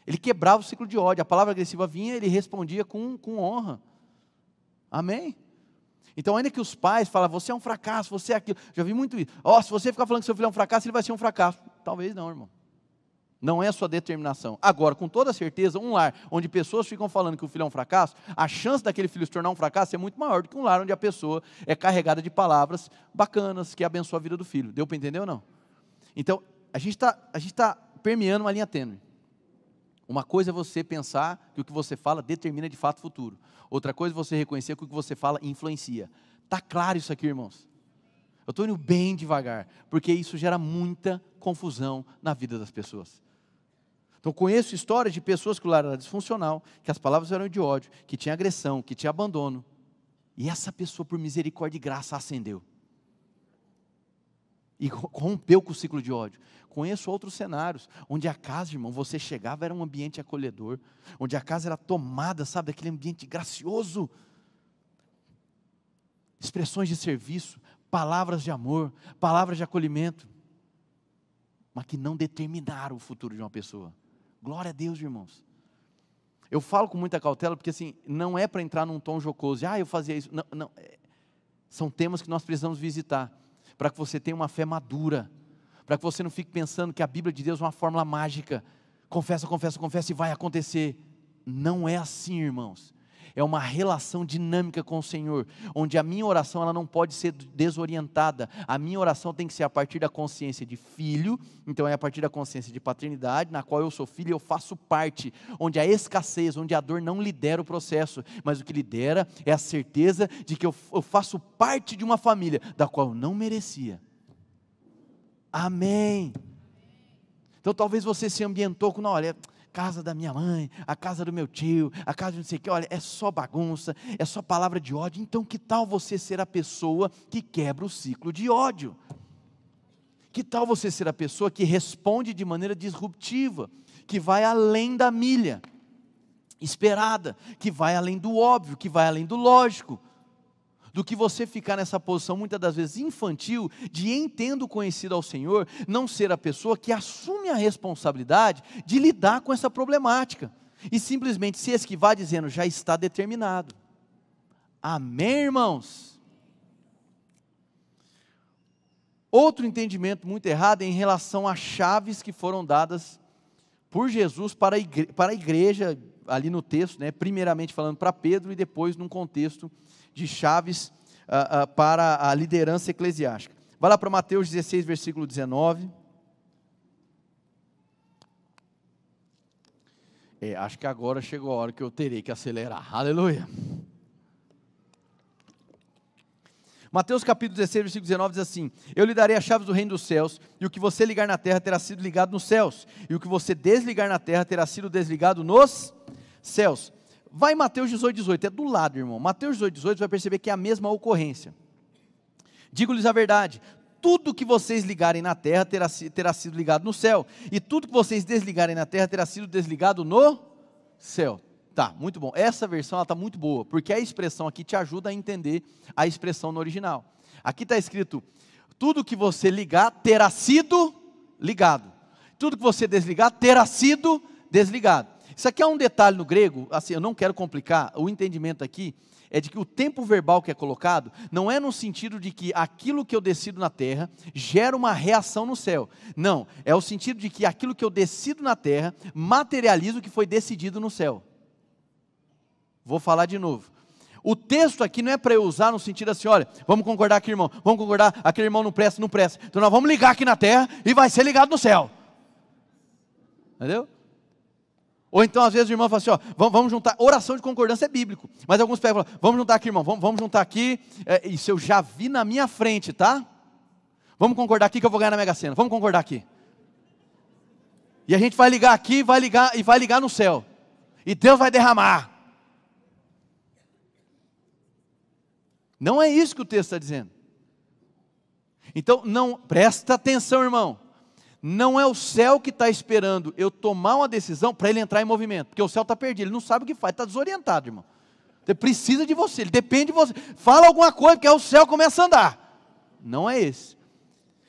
Ele quebrava o ciclo de ódio, a palavra agressiva vinha, ele respondia com honra. Amém? Então, ainda que os pais falam, você é um fracasso, você é aquilo, já vi muito isso. Se você ficar falando que seu filho é um fracasso, ele vai ser um fracasso. Talvez não, irmão. Não é a sua determinação. Agora, com toda certeza, um lar onde pessoas ficam falando que o filho é um fracasso, a chance daquele filho se tornar um fracasso é muito maior do que um lar onde a pessoa é carregada de palavras bacanas, que abençoa a vida do filho. Deu para entender ou não? Então, a gente tá permeando uma linha tênue. Uma coisa é você pensar que o que você fala determina de fato o futuro. Outra coisa é você reconhecer que o que você fala influencia. Está claro isso aqui, irmãos? Eu estou indo bem devagar, porque isso gera muita confusão na vida das pessoas. Então, conheço histórias de pessoas que o lar era disfuncional, que as palavras eram de ódio, que tinha agressão, que tinha abandono. E essa pessoa, por misericórdia e graça, acendeu. E rompeu com o ciclo de ódio. Conheço outros cenários, onde a casa, irmão, você chegava, era um ambiente acolhedor, onde a casa era tomada, sabe, daquele ambiente gracioso. Expressões de serviço, palavras de amor, palavras de acolhimento, mas que não determinaram o futuro de uma pessoa. Glória a Deus, irmãos. Eu falo com muita cautela, porque assim, não é para entrar num tom jocoso, eu fazia isso. Não, são temas que nós precisamos visitar, para que você tenha uma fé madura, para que você não fique pensando que a Bíblia de Deus é uma fórmula mágica, confessa, confessa, confessa e vai acontecer. Não é assim, irmãos. É uma relação dinâmica com o Senhor, onde a minha oração ela não pode ser desorientada. A minha oração tem que ser a partir da consciência de filho, então é a partir da consciência de paternidade, na qual eu sou filho e eu faço parte, onde a escassez, onde a dor não lidera o processo, mas o que lidera é a certeza de que eu faço parte de uma família, da qual eu não merecia. Amém. Então talvez você se ambientou com, olha, casa da minha mãe, a casa do meu tio, a casa de não sei o que, olha, é só bagunça, é só palavra de ódio. Então que tal você ser a pessoa que quebra o ciclo de ódio? Que tal você ser a pessoa que responde de maneira disruptiva, que vai além da milha esperada, que vai além do óbvio, que vai além do lógico, do que você ficar nessa posição, muitas das vezes infantil, de em tendo conhecido ao Senhor, não ser a pessoa que assume a responsabilidade de lidar com essa problemática, e simplesmente se esquivar dizendo, já está determinado. Amém, irmãos? Outro entendimento muito errado é em relação às chaves que foram dadas por Jesus para a igreja, ali no texto, né, primeiramente falando para Pedro e depois num contexto de chaves para a liderança eclesiástica. Vai lá para Mateus 16, versículo 19. Acho que agora chegou a hora que eu terei que acelerar. Aleluia. Mateus capítulo 16, versículo 19 diz assim: eu lhe darei as chaves do reino dos céus, e o que você ligar na terra terá sido ligado nos céus, e o que você desligar na terra terá sido desligado nos céus. Vai em Mateus 18, 18, é do lado, irmão. Mateus 18, 18, você vai perceber que é a mesma ocorrência. Digo-lhes a verdade, tudo que vocês ligarem na terra terá sido ligado no céu, e tudo que vocês desligarem na terra terá sido desligado no céu. Tá, muito bom. Essa versão está muito boa, porque a expressão aqui te ajuda a entender a expressão no original. Aqui está escrito, tudo que você ligar terá sido ligado. Tudo que você desligar terá sido desligado. Isso aqui é um detalhe no grego, assim, eu não quero complicar, o entendimento aqui é de que o tempo verbal que é colocado, não é no sentido de que aquilo que eu decido na terra, gera uma reação no céu. Não, é o sentido de que aquilo que eu decido na terra, materializa o que foi decidido no céu. Vou falar de novo. O texto aqui não é para eu usar no sentido assim, olha, vamos concordar aqui, irmão, vamos concordar, aquele irmão não presta, não presta. Então nós vamos ligar aqui na terra e vai ser ligado no céu. Entendeu? Ou então às vezes o irmão fala assim, ó, vamos juntar, oração de concordância é bíblico. Mas alguns pegam e falam, vamos juntar aqui, irmão, vamos juntar aqui, isso eu já vi na minha frente, tá? Vamos concordar aqui que eu vou ganhar na Mega Sena, vamos concordar aqui. E a gente vai ligar aqui, vai ligar no céu. E Deus vai derramar. Não é isso que o texto está dizendo. Então, não, presta atenção, irmão. Não é o céu que está esperando eu tomar uma decisão para ele entrar em movimento. Porque o céu está perdido, ele não sabe o que faz, está desorientado, irmão. Ele precisa de você, ele depende de você. Fala alguma coisa, porque aí o céu começa a andar. Não é esse.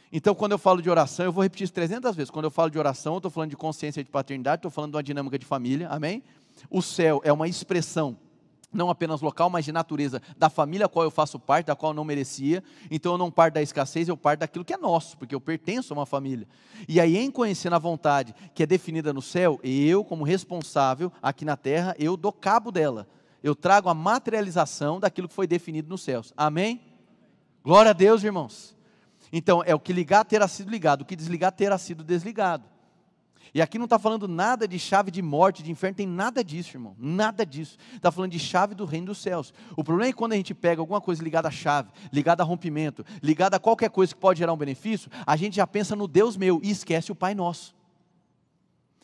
Então, quando eu falo de oração, eu vou repetir isso 300 vezes. Quando eu falo de oração, eu estou falando de consciência de paternidade, estou falando de uma dinâmica de família, amém? O céu é uma expressão, não apenas local, mas de natureza, da família a qual eu faço parte, da qual eu não merecia. Então eu não parto da escassez, eu parto daquilo que é nosso, porque eu pertenço a uma família. E aí, em conhecendo a vontade que é definida no céu, eu, como responsável aqui na terra, eu dou cabo dela. Eu trago a materialização daquilo que foi definido nos céus. Amém? Glória a Deus, irmãos. Então, é o que ligar terá sido ligado, o que desligar terá sido desligado. E aqui não está falando nada de chave de morte, de inferno, tem nada disso, irmão, nada disso. Está falando de chave do reino dos céus. O problema é que quando a gente pega alguma coisa ligada à chave, ligada a rompimento, ligada a qualquer coisa que pode gerar um benefício, a gente já pensa no Deus meu e esquece o Pai Nosso.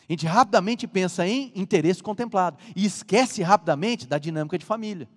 A gente rapidamente pensa em interesse contemplado e esquece rapidamente da dinâmica de família.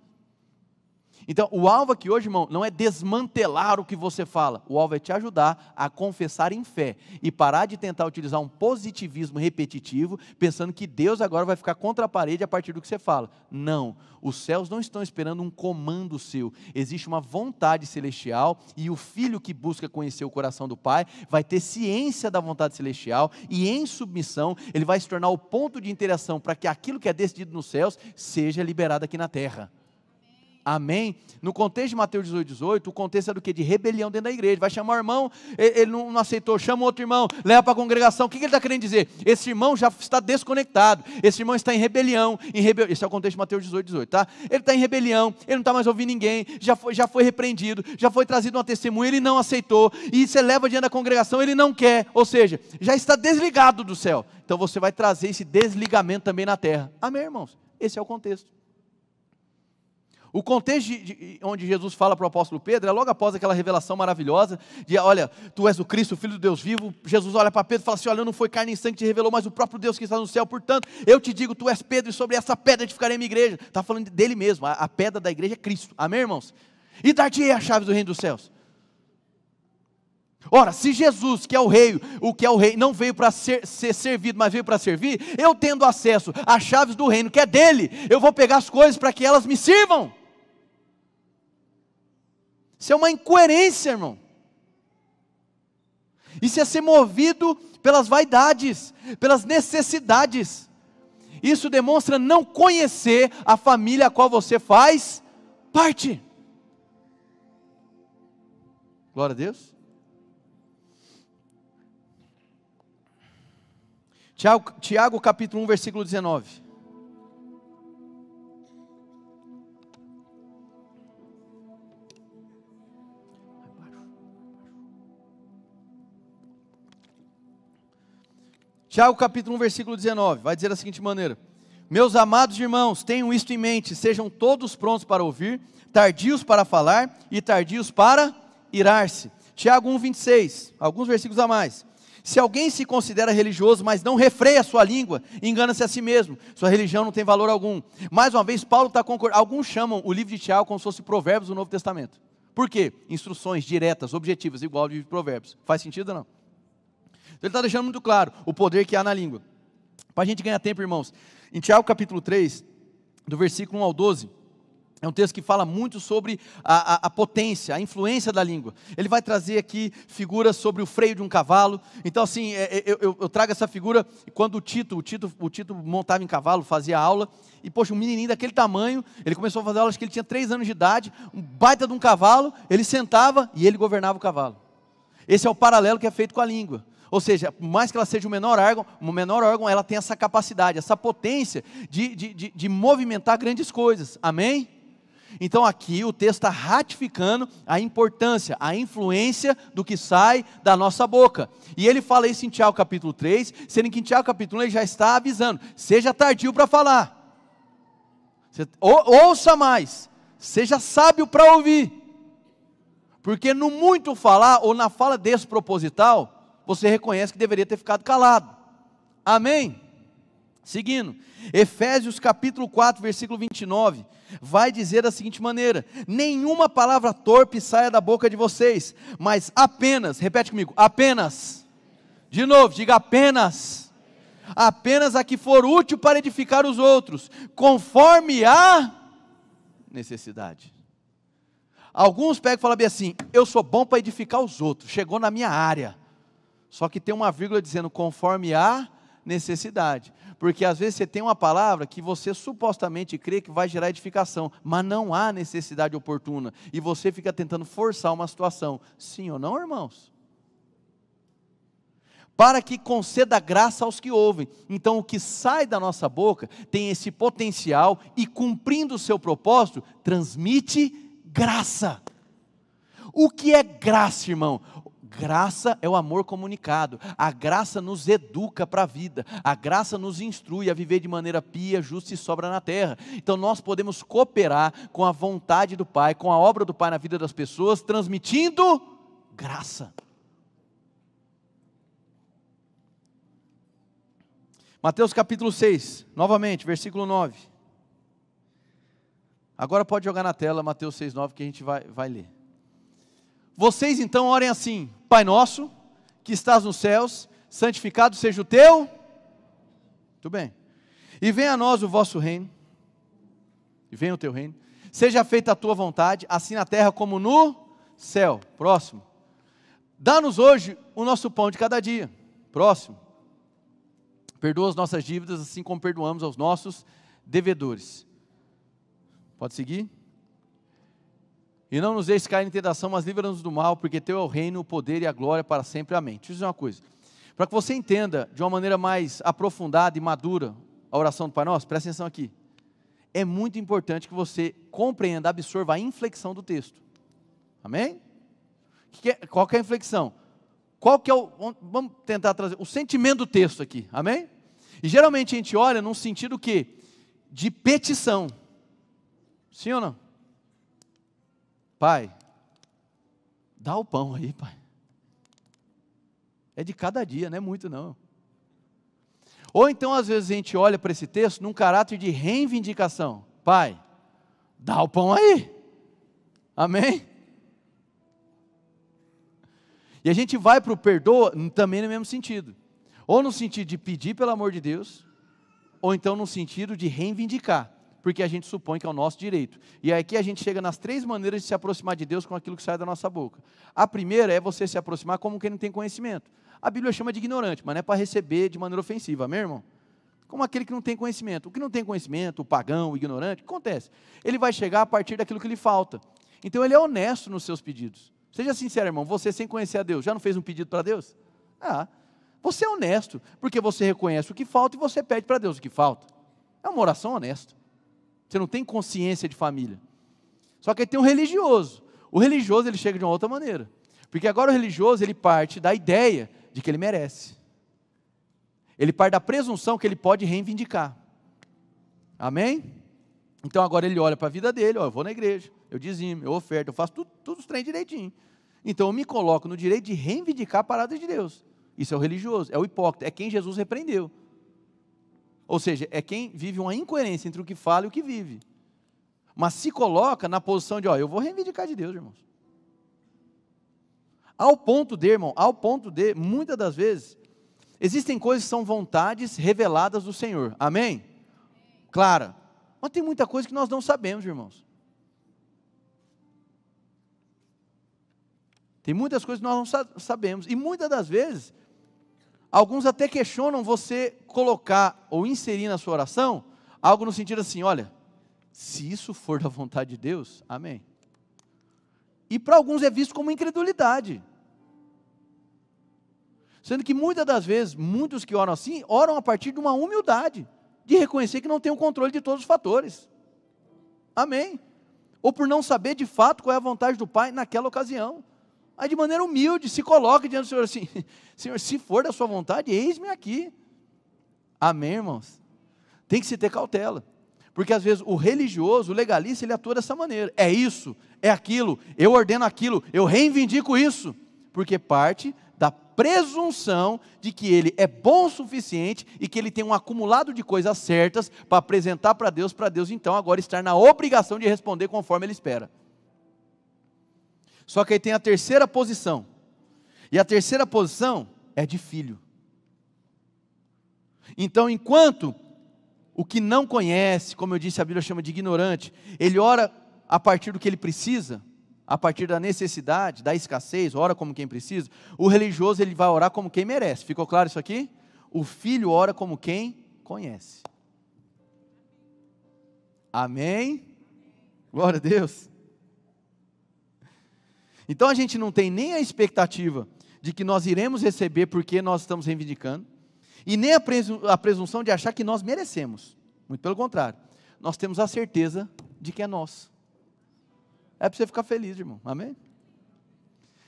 Então, o alvo aqui hoje, irmão, não é desmantelar o que você fala. O alvo é te ajudar a confessar em fé e parar de tentar utilizar um positivismo repetitivo, pensando que Deus agora vai ficar contra a parede a partir do que você fala. Não, os céus não estão esperando um comando seu. Existe uma vontade celestial e o filho que busca conhecer o coração do Pai vai ter ciência da vontade celestial e em submissão ele vai se tornar o ponto de interação para que aquilo que é decidido nos céus seja liberado aqui na terra. Amém? No contexto de Mateus 18, o contexto é do que? De rebelião dentro da igreja. Vai chamar o irmão, ele não aceitou, chama outro irmão, leva para a congregação. O que ele está querendo dizer? Esse irmão já está desconectado, esse irmão está em rebelião. Esse é o contexto de Mateus 18, tá? Ele está em rebelião, ele não está mais ouvindo ninguém, já foi repreendido, já foi trazido uma testemunha, ele não aceitou, e você leva diante da congregação, ele não quer, ou seja, já está desligado do céu. Então você vai trazer esse desligamento também na terra. Amém, irmãos? Esse é o contexto. O contexto onde Jesus fala para o apóstolo Pedro é logo após aquela revelação maravilhosa de, olha, tu és o Cristo, o Filho do Deus vivo. Jesus olha para Pedro e fala assim, olha, não foi carne e sangue que te revelou, mas o próprio Deus que está no céu. Portanto, eu te digo, tu és Pedro e sobre essa pedra edificarei minha igreja. Está falando dele mesmo, a pedra da igreja é Cristo. Amém, irmãos? E dar-te-ei a chave do reino dos céus. Ora, se Jesus, que é o rei, não veio para ser servido, mas veio para servir, eu tendo acesso às chaves do reino, que é dele, eu vou pegar as coisas para que elas me sirvam. Isso é uma incoerência, irmão. Isso é ser movido pelas vaidades, pelas necessidades. Isso demonstra não conhecer a família a qual você faz parte. Glória a Deus. Tiago capítulo 1, versículo 19. Tiago capítulo 1, versículo 19, vai dizer da seguinte maneira: meus amados irmãos, tenham isto em mente, sejam todos prontos para ouvir, tardios para falar e tardios para irar-se. Tiago 1, 26, alguns versículos a mais. Se alguém se considera religioso, mas não refreia a sua língua, engana-se a si mesmo, sua religião não tem valor algum. Mais uma vez, Paulo está concordando, alguns chamam o livro de Tiago como se fosse Provérbios do Novo Testamento. Por quê? Instruções diretas, objetivas, igual ao livro de Provérbios. Faz sentido ou não? Então ele está deixando muito claro o poder que há na língua. Para a gente ganhar tempo, irmãos, em Tiago capítulo 3, do versículo 1 ao 12, é um texto que fala muito sobre a potência, a influência da língua. Ele vai trazer aqui figuras sobre o freio de um cavalo. Então assim, eu trago essa figura quando o Tito montava em cavalo, fazia aula. E poxa, um menininho daquele tamanho, ele começou a fazer aula, acho que ele tinha 3 anos de idade, um baita de um cavalo, ele sentava e ele governava o cavalo. Esse é o paralelo que é feito com a língua. Ou seja, por mais que ela seja o menor órgão, ela tem essa capacidade, essa potência de movimentar grandes coisas. Amém? Então aqui o texto está ratificando a importância, a influência do que sai da nossa boca. E ele fala isso em Tiago capítulo 3, sendo que em Tiago capítulo 1 ele já está avisando, seja tardio para falar, ouça mais, seja sábio para ouvir, porque no muito falar, ou na fala desproposital, você reconhece que deveria ter ficado calado. Amém? Seguindo, Efésios capítulo 4, versículo 29, vai dizer da seguinte maneira: nenhuma palavra torpe saia da boca de vocês, mas apenas, repete comigo, apenas, de novo, diga apenas a que for útil para edificar os outros, conforme a necessidade. Alguns pegam e falam bem assim, eu sou bom para edificar os outros, chegou na minha área, só que tem uma vírgula dizendo conforme a necessidade, porque às vezes você tem uma palavra que você supostamente crê que vai gerar edificação, mas não há necessidade oportuna, e você fica tentando forçar uma situação, sim ou não, irmãos? Para que conceda graça aos que ouvem. Então o que sai da nossa boca tem esse potencial, e cumprindo o seu propósito, transmite graça. O que é graça, irmão? Graça é o amor comunicado, a graça nos educa para a vida, a graça nos instrui a viver de maneira pia, justa e sobra na terra. Então nós podemos cooperar com a vontade do Pai, com a obra do Pai na vida das pessoas, transmitindo graça. Mateus capítulo 6, novamente, versículo 9. Agora pode jogar na tela Mateus 6, 9, que a gente vai ler. Vocês então orem assim: Pai nosso, que estás nos céus, santificado seja o teu, muito bem, e venha a nós o vosso reino, e venha o teu reino, seja feita a tua vontade, assim na terra como no céu. Próximo. Dá-nos hoje o nosso pão de cada dia. Próximo. Perdoa as nossas dívidas, assim como perdoamos aos nossos devedores. Pode seguir? E não nos deixes cair em tentação, mas livra-nos do mal, porque teu é o reino, o poder e a glória para sempre. Amém. Deixa eu dizer uma coisa. Para que você entenda de uma maneira mais aprofundada e madura a oração do Pai Nosso, presta atenção aqui. É muito importante que você compreenda, absorva a inflexão do texto. Amém? Qual que é a inflexão? Qual que é vamos tentar trazer o sentimento do texto aqui. Amém? E geralmente a gente olha num sentido que de petição. Sim ou não? Pai, dá o pão aí, Pai. É de cada dia, não é muito não. Ou então às vezes a gente olha para esse texto num caráter de reivindicação. Pai, dá o pão aí. Amém? E a gente vai para o perdoa também no mesmo sentido. Ou no sentido de pedir pelo amor de Deus, ou então no sentido de reivindicar, porque a gente supõe que é o nosso direito. E aqui a gente chega nas 3 maneiras de se aproximar de Deus com aquilo que sai da nossa boca. A primeira é você se aproximar como quem não tem conhecimento. A Bíblia chama de ignorante, mas não é para receber de maneira ofensiva, amém, irmão? Como aquele que não tem conhecimento. O que não tem conhecimento, o pagão, o ignorante, o que acontece? Ele vai chegar a partir daquilo que lhe falta. Então ele é honesto nos seus pedidos. Seja sincero, irmão, você sem conhecer a Deus, já não fez um pedido para Deus? Você é honesto, porque você reconhece o que falta e você pede para Deus o que falta. É uma oração honesta. Você não tem consciência de família. Só que aí tem um religioso. O religioso ele chega de uma outra maneira. Porque agora o religioso ele parte da ideia de que ele merece. Ele parte da presunção que ele pode reivindicar. Amém? Então agora ele olha para a vida dele, eu vou na igreja, eu dizimo, eu oferto, eu faço tudo os trem direitinho. Então eu me coloco no direito de reivindicar a parada de Deus. Isso é o religioso, é o hipócrita, é quem Jesus repreendeu. Ou seja, é quem vive uma incoerência entre o que fala e o que vive. Mas se coloca na posição de, eu vou reivindicar de Deus, irmãos. Ao ponto de, muitas das vezes, existem coisas que são vontades reveladas do Senhor. Amém? Claro. Mas tem muita coisa que nós não sabemos, irmãos. Tem muitas coisas que nós não sabemos. E muitas das vezes, alguns até questionam você colocar ou inserir na sua oração algo no sentido assim, olha, se isso for da vontade de Deus, amém. E para alguns é visto como incredulidade. Sendo que muitas das vezes, muitos que oram assim, oram a partir de uma humildade, de reconhecer que não tem o controle de todos os fatores. Amém. ou por não saber de fato qual é a vontade do Pai naquela ocasião. Aí de maneira humilde, se coloca diante do Senhor assim, Senhor, se for da sua vontade, eis-me aqui. Amém, irmãos? Tem que se ter cautela, porque às vezes o religioso, o legalista, ele atua dessa maneira, é isso, é aquilo, eu ordeno aquilo, eu reivindico isso, porque parte da presunção de que ele é bom o suficiente e que ele tem um acumulado de coisas certas para apresentar para Deus então agora estar na obrigação de responder conforme ele espera. Só que aí tem a terceira posição, e a terceira posição é de filho. Então, enquanto o que não conhece, como eu disse, a Bíblia chama de ignorante, ele ora a partir do que ele precisa, a partir da necessidade, da escassez, ora como quem precisa. O religioso, ele vai orar como quem merece. Ficou claro isso aqui? O filho ora como quem conhece. Amém? Glória a Deus. Então a gente não tem nem a expectativa de que nós iremos receber porque nós estamos reivindicando, e nem a presunção de achar que nós merecemos. Muito pelo contrário, nós temos a certeza de que é nosso. É para você ficar feliz, irmão, amém?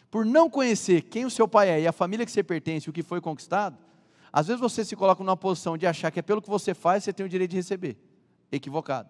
Por não conhecer quem o seu pai é e a família que você pertence, o que foi conquistado, às vezes você se coloca numa posição de achar que é pelo que você faz, você tem o direito de receber, equivocado.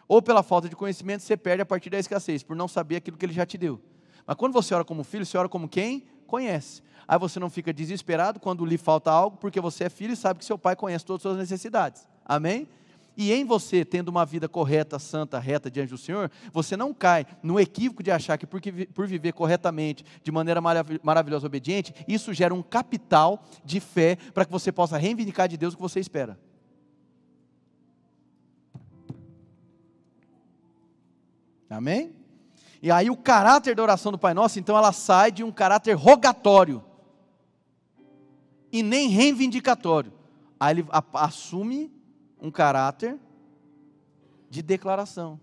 Ou pela falta de conhecimento, você perde a partir da escassez, por não saber aquilo que ele já te deu. Mas quando você ora como filho, você ora como quem conhece. Aí você não fica desesperado quando lhe falta algo, porque você é filho e sabe que seu pai conhece todas as suas necessidades. Amém? E em você, tendo uma vida correta, santa, reta diante do Senhor, você não cai no equívoco de achar que por viver corretamente, de maneira maravilhosa, obediente, isso gera um capital de fé para que você possa reivindicar de Deus o que você espera. Amém? E aí o caráter da oração do Pai Nosso, então ela sai de um caráter rogatório, e nem reivindicatório. Aí ele assume um caráter de declaração,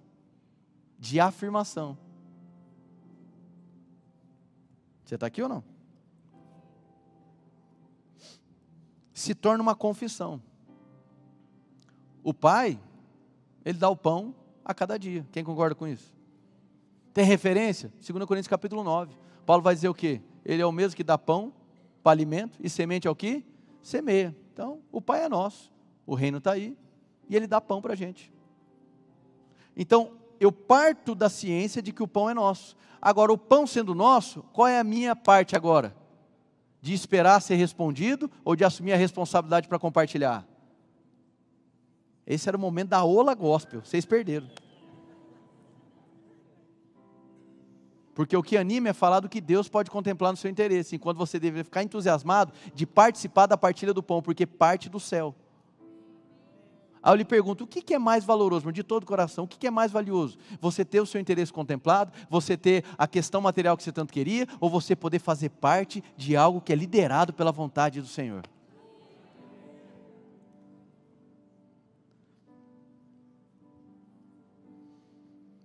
de afirmação. Você está aqui ou não? Se torna uma confissão. O Pai, ele dá o pão a cada dia. Quem concorda com isso? Tem referência? 2 Coríntios capítulo 9. Paulo vai dizer o quê? Ele é o mesmo que dá pão para alimento, e semente é o quê? Semeia. Então, o Pai é nosso, o reino está aí, e Ele dá pão para a gente. Então, eu parto da ciência de que o pão é nosso. Agora, o pão sendo nosso, qual é a minha parte agora? De esperar ser respondido, ou de assumir a responsabilidade para compartilhar? Esse era o momento da ola gospel, vocês perderam. Porque o que anima é falar do que Deus pode contemplar no seu interesse, enquanto você deveria ficar entusiasmado de participar da partilha do pão, porque parte do céu. Aí eu lhe pergunto, o que é mais valoroso, de todo o coração, o que é mais valioso? Você ter o seu interesse contemplado, você ter a questão material que você tanto queria, ou você poder fazer parte de algo que é liderado pela vontade do Senhor?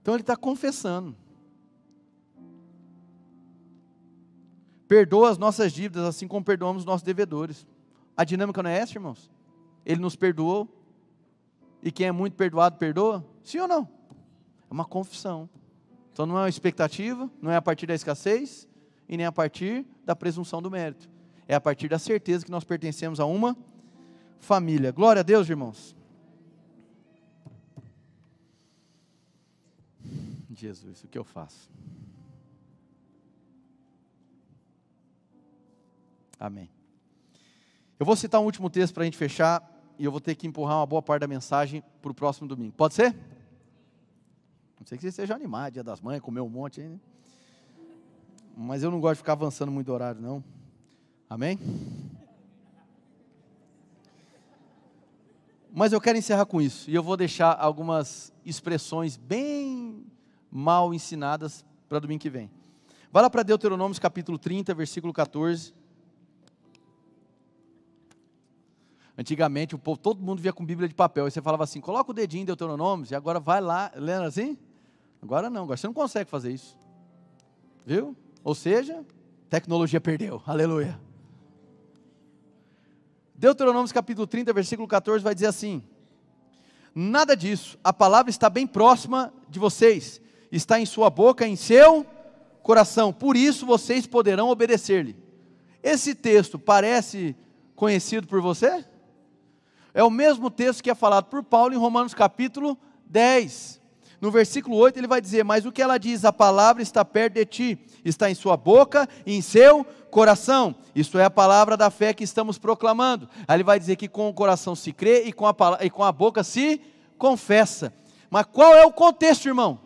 Então ele está confessando. Perdoa as nossas dívidas, assim como perdoamos os nossos devedores. A dinâmica não é essa, irmãos? Ele nos perdoou, e quem é muito perdoado, perdoa? Sim ou não? É uma confissão. Então não é uma expectativa, não é a partir da escassez, e nem a partir da presunção do mérito. É a partir da certeza que nós pertencemos a uma família. Glória a Deus, irmãos. Jesus, o que eu faço? Amém. Eu vou citar um último texto para a gente fechar, e eu vou ter que empurrar uma boa parte da mensagem para o próximo domingo. Pode ser? Não sei que você seja animado, dia das mães, comer um monte aí, né? Mas eu não gosto de ficar avançando muito o horário, não. Amém? Mas eu quero encerrar com isso, e eu vou deixar algumas expressões bem mal ensinadas para domingo que vem. Vai lá para Deuteronômio capítulo 30, versículo 14. Antigamente, o povo, todo mundo via com Bíblia de papel, e você falava assim, coloca o dedinho em Deuteronômio, e agora vai lá, lembra assim? Agora não, agora você não consegue fazer isso. Viu? Ou seja, tecnologia perdeu, aleluia. Deuteronômio capítulo 30, versículo 14, vai dizer assim, nada disso, a palavra está bem próxima de vocês, está em sua boca, em seu coração. Por isso vocês poderão obedecer-lhe. Esse texto parece conhecido por você? É o mesmo texto que é falado por Paulo em Romanos capítulo 10. No versículo 8 ele vai dizer, mas o que ela diz? A palavra está perto de ti, está em sua boca e em seu coração. Isto é a palavra da fé que estamos proclamando. Aí ele vai dizer que com o coração se crê e com a boca se confessa. Mas qual é o contexto, irmão?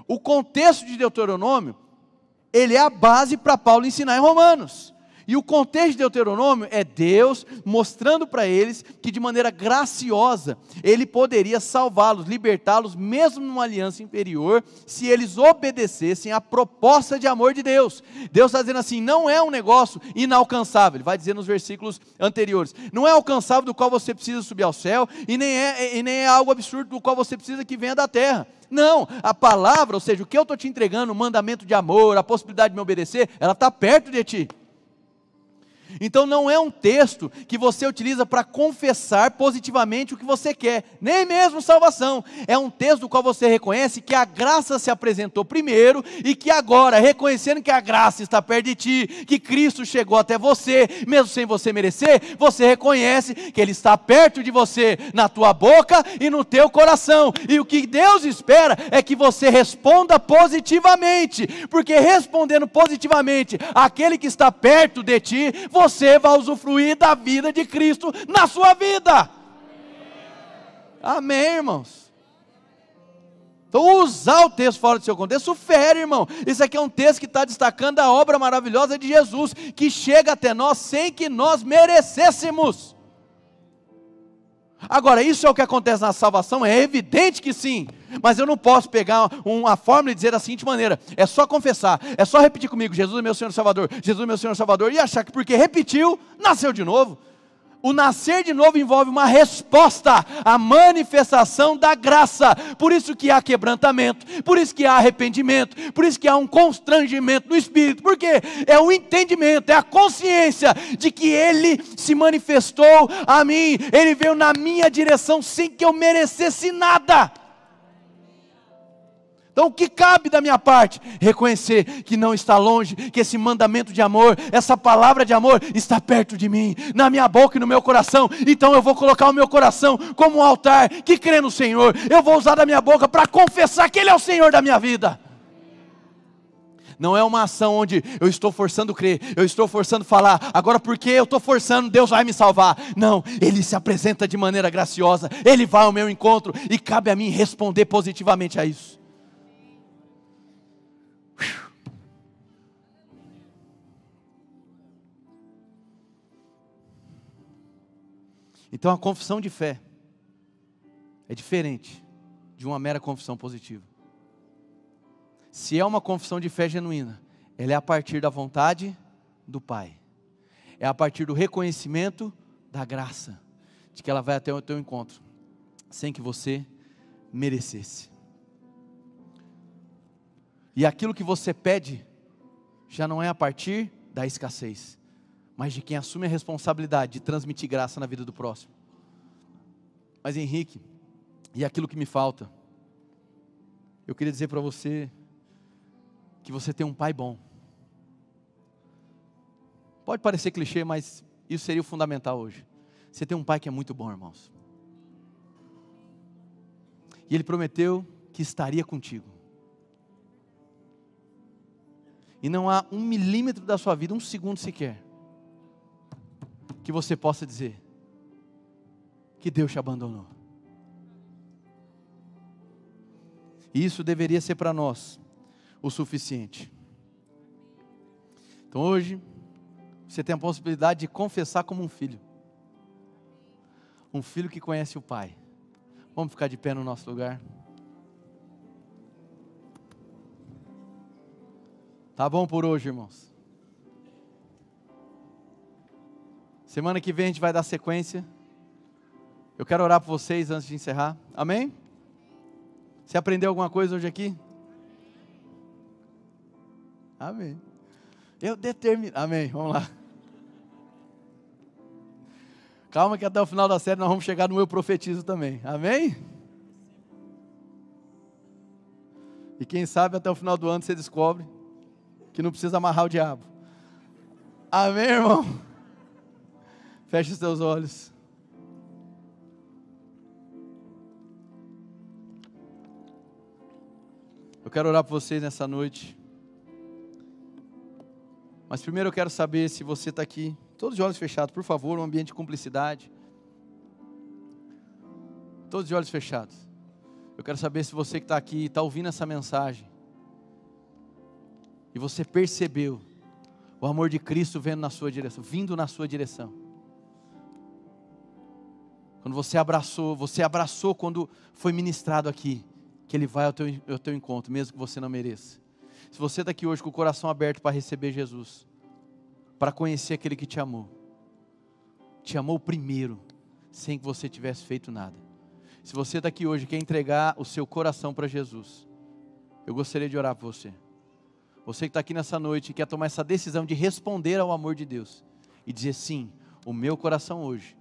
O contexto de Deuteronômio, ele é a base para Paulo ensinar em Romanos. E o contexto de Deuteronômio é Deus mostrando para eles que de maneira graciosa Ele poderia salvá-los, libertá-los, mesmo numa aliança inferior, se eles obedecessem à proposta de amor de Deus. Deus está dizendo assim, não é um negócio inalcançável, Ele vai dizer nos versículos anteriores, não é alcançável do qual você precisa subir ao céu, e nem é algo absurdo do qual você precisa que venha da terra. Não, a palavra, ou seja, o que eu estou te entregando, o mandamento de amor, a possibilidade de me obedecer, ela está perto de ti. Então não é um texto que você utiliza para confessar positivamente o que você quer, nem mesmo salvação. É um texto do qual você reconhece que a graça se apresentou primeiro e que agora, reconhecendo que a graça está perto de ti, que Cristo chegou até você, mesmo sem você merecer, você reconhece que Ele está perto de você, na tua boca e no teu coração. E o que Deus espera é que você responda positivamente, porque respondendo positivamente àquele que está perto de ti, você vai usufruir da vida de Cristo na sua vida. Amém, irmãos? Então usar o texto fora do seu contexto fere, irmão. Isso aqui é um texto que está destacando a obra maravilhosa de Jesus, que chega até nós sem que nós merecêssemos. Agora, isso é o que acontece na salvação? É evidente que sim, mas eu não posso pegar uma fórmula e dizer da seguinte maneira, é só confessar, é só repetir comigo, Jesus é meu Senhor e Salvador, Jesus é meu Senhor e Salvador, e achar que porque repetiu, nasceu de novo. O nascer de novo envolve uma resposta, a manifestação da graça. Por isso que há quebrantamento, por isso que há arrependimento, por isso que há um constrangimento no Espírito, porque é o entendimento, é a consciência de que Ele se manifestou a mim, Ele veio na minha direção sem que eu merecesse nada. Então o que cabe da minha parte? Reconhecer que não está longe, que esse mandamento de amor, essa palavra de amor está perto de mim, na minha boca e no meu coração. Então eu vou colocar o meu coração como um altar que crê no Senhor. Eu vou usar da minha boca para confessar que Ele é o Senhor da minha vida. Não é uma ação onde eu estou forçando crer, eu estou forçando falar, agora porque eu estou forçando, Deus vai me salvar. Não, Ele se apresenta de maneira graciosa, Ele vai ao meu encontro e cabe a mim responder positivamente a isso. Então a confissão de fé é diferente de uma mera confissão positiva. Se é uma confissão de fé genuína, ela é a partir da vontade do Pai. É a partir do reconhecimento da graça, de que ela vai até o teu encontro, sem que você merecesse. E aquilo que você pede, já não é a partir da escassez, mas de quem assume a responsabilidade de transmitir graça na vida do próximo. Mas Henrique, e aquilo que me falta? Eu queria dizer para você, que você tem um pai bom. Pode parecer clichê, mas isso seria o fundamental hoje. Você tem um pai que é muito bom, irmãos. E Ele prometeu que estaria contigo. E não há 1 milímetro da sua vida, 1 segundo sequer, que você possa dizer que Deus te abandonou. E isso deveria ser para nós o suficiente. Então hoje, você tem a possibilidade de confessar como um filho. Um filho que conhece o Pai. Vamos ficar de pé no nosso lugar? Tá bom por hoje, irmãos. Semana que vem a gente vai dar sequência. Eu quero orar por vocês antes de encerrar. Amém? Você aprendeu alguma coisa hoje aqui? Amém. Eu determino. Amém. Vamos lá. Calma que até o final da série nós vamos chegar no Eu Profetizo também. Amém? E quem sabe até o final do ano você descobre que não precisa amarrar o diabo. Amém, irmão? Feche os teus olhos. Eu quero orar por vocês nessa noite. Mas primeiro eu quero saber se você está aqui, todos de olhos fechados, por favor, um ambiente de cumplicidade. Todos de olhos fechados. Eu quero saber se você que está aqui, está ouvindo essa mensagem, e você percebeu o amor de Cristo vindo na sua direção. Quando você abraçou quando foi ministrado aqui, que Ele vai ao teu encontro, mesmo que você não mereça. Se você está aqui hoje com o coração aberto para receber Jesus, para conhecer aquele que te amou primeiro, sem que você tivesse feito nada. Se você está aqui hoje e quer entregar o seu coração para Jesus, eu gostaria de orar por você. Você que está aqui nessa noite e quer tomar essa decisão de responder ao amor de Deus e dizer sim, o meu coração hoje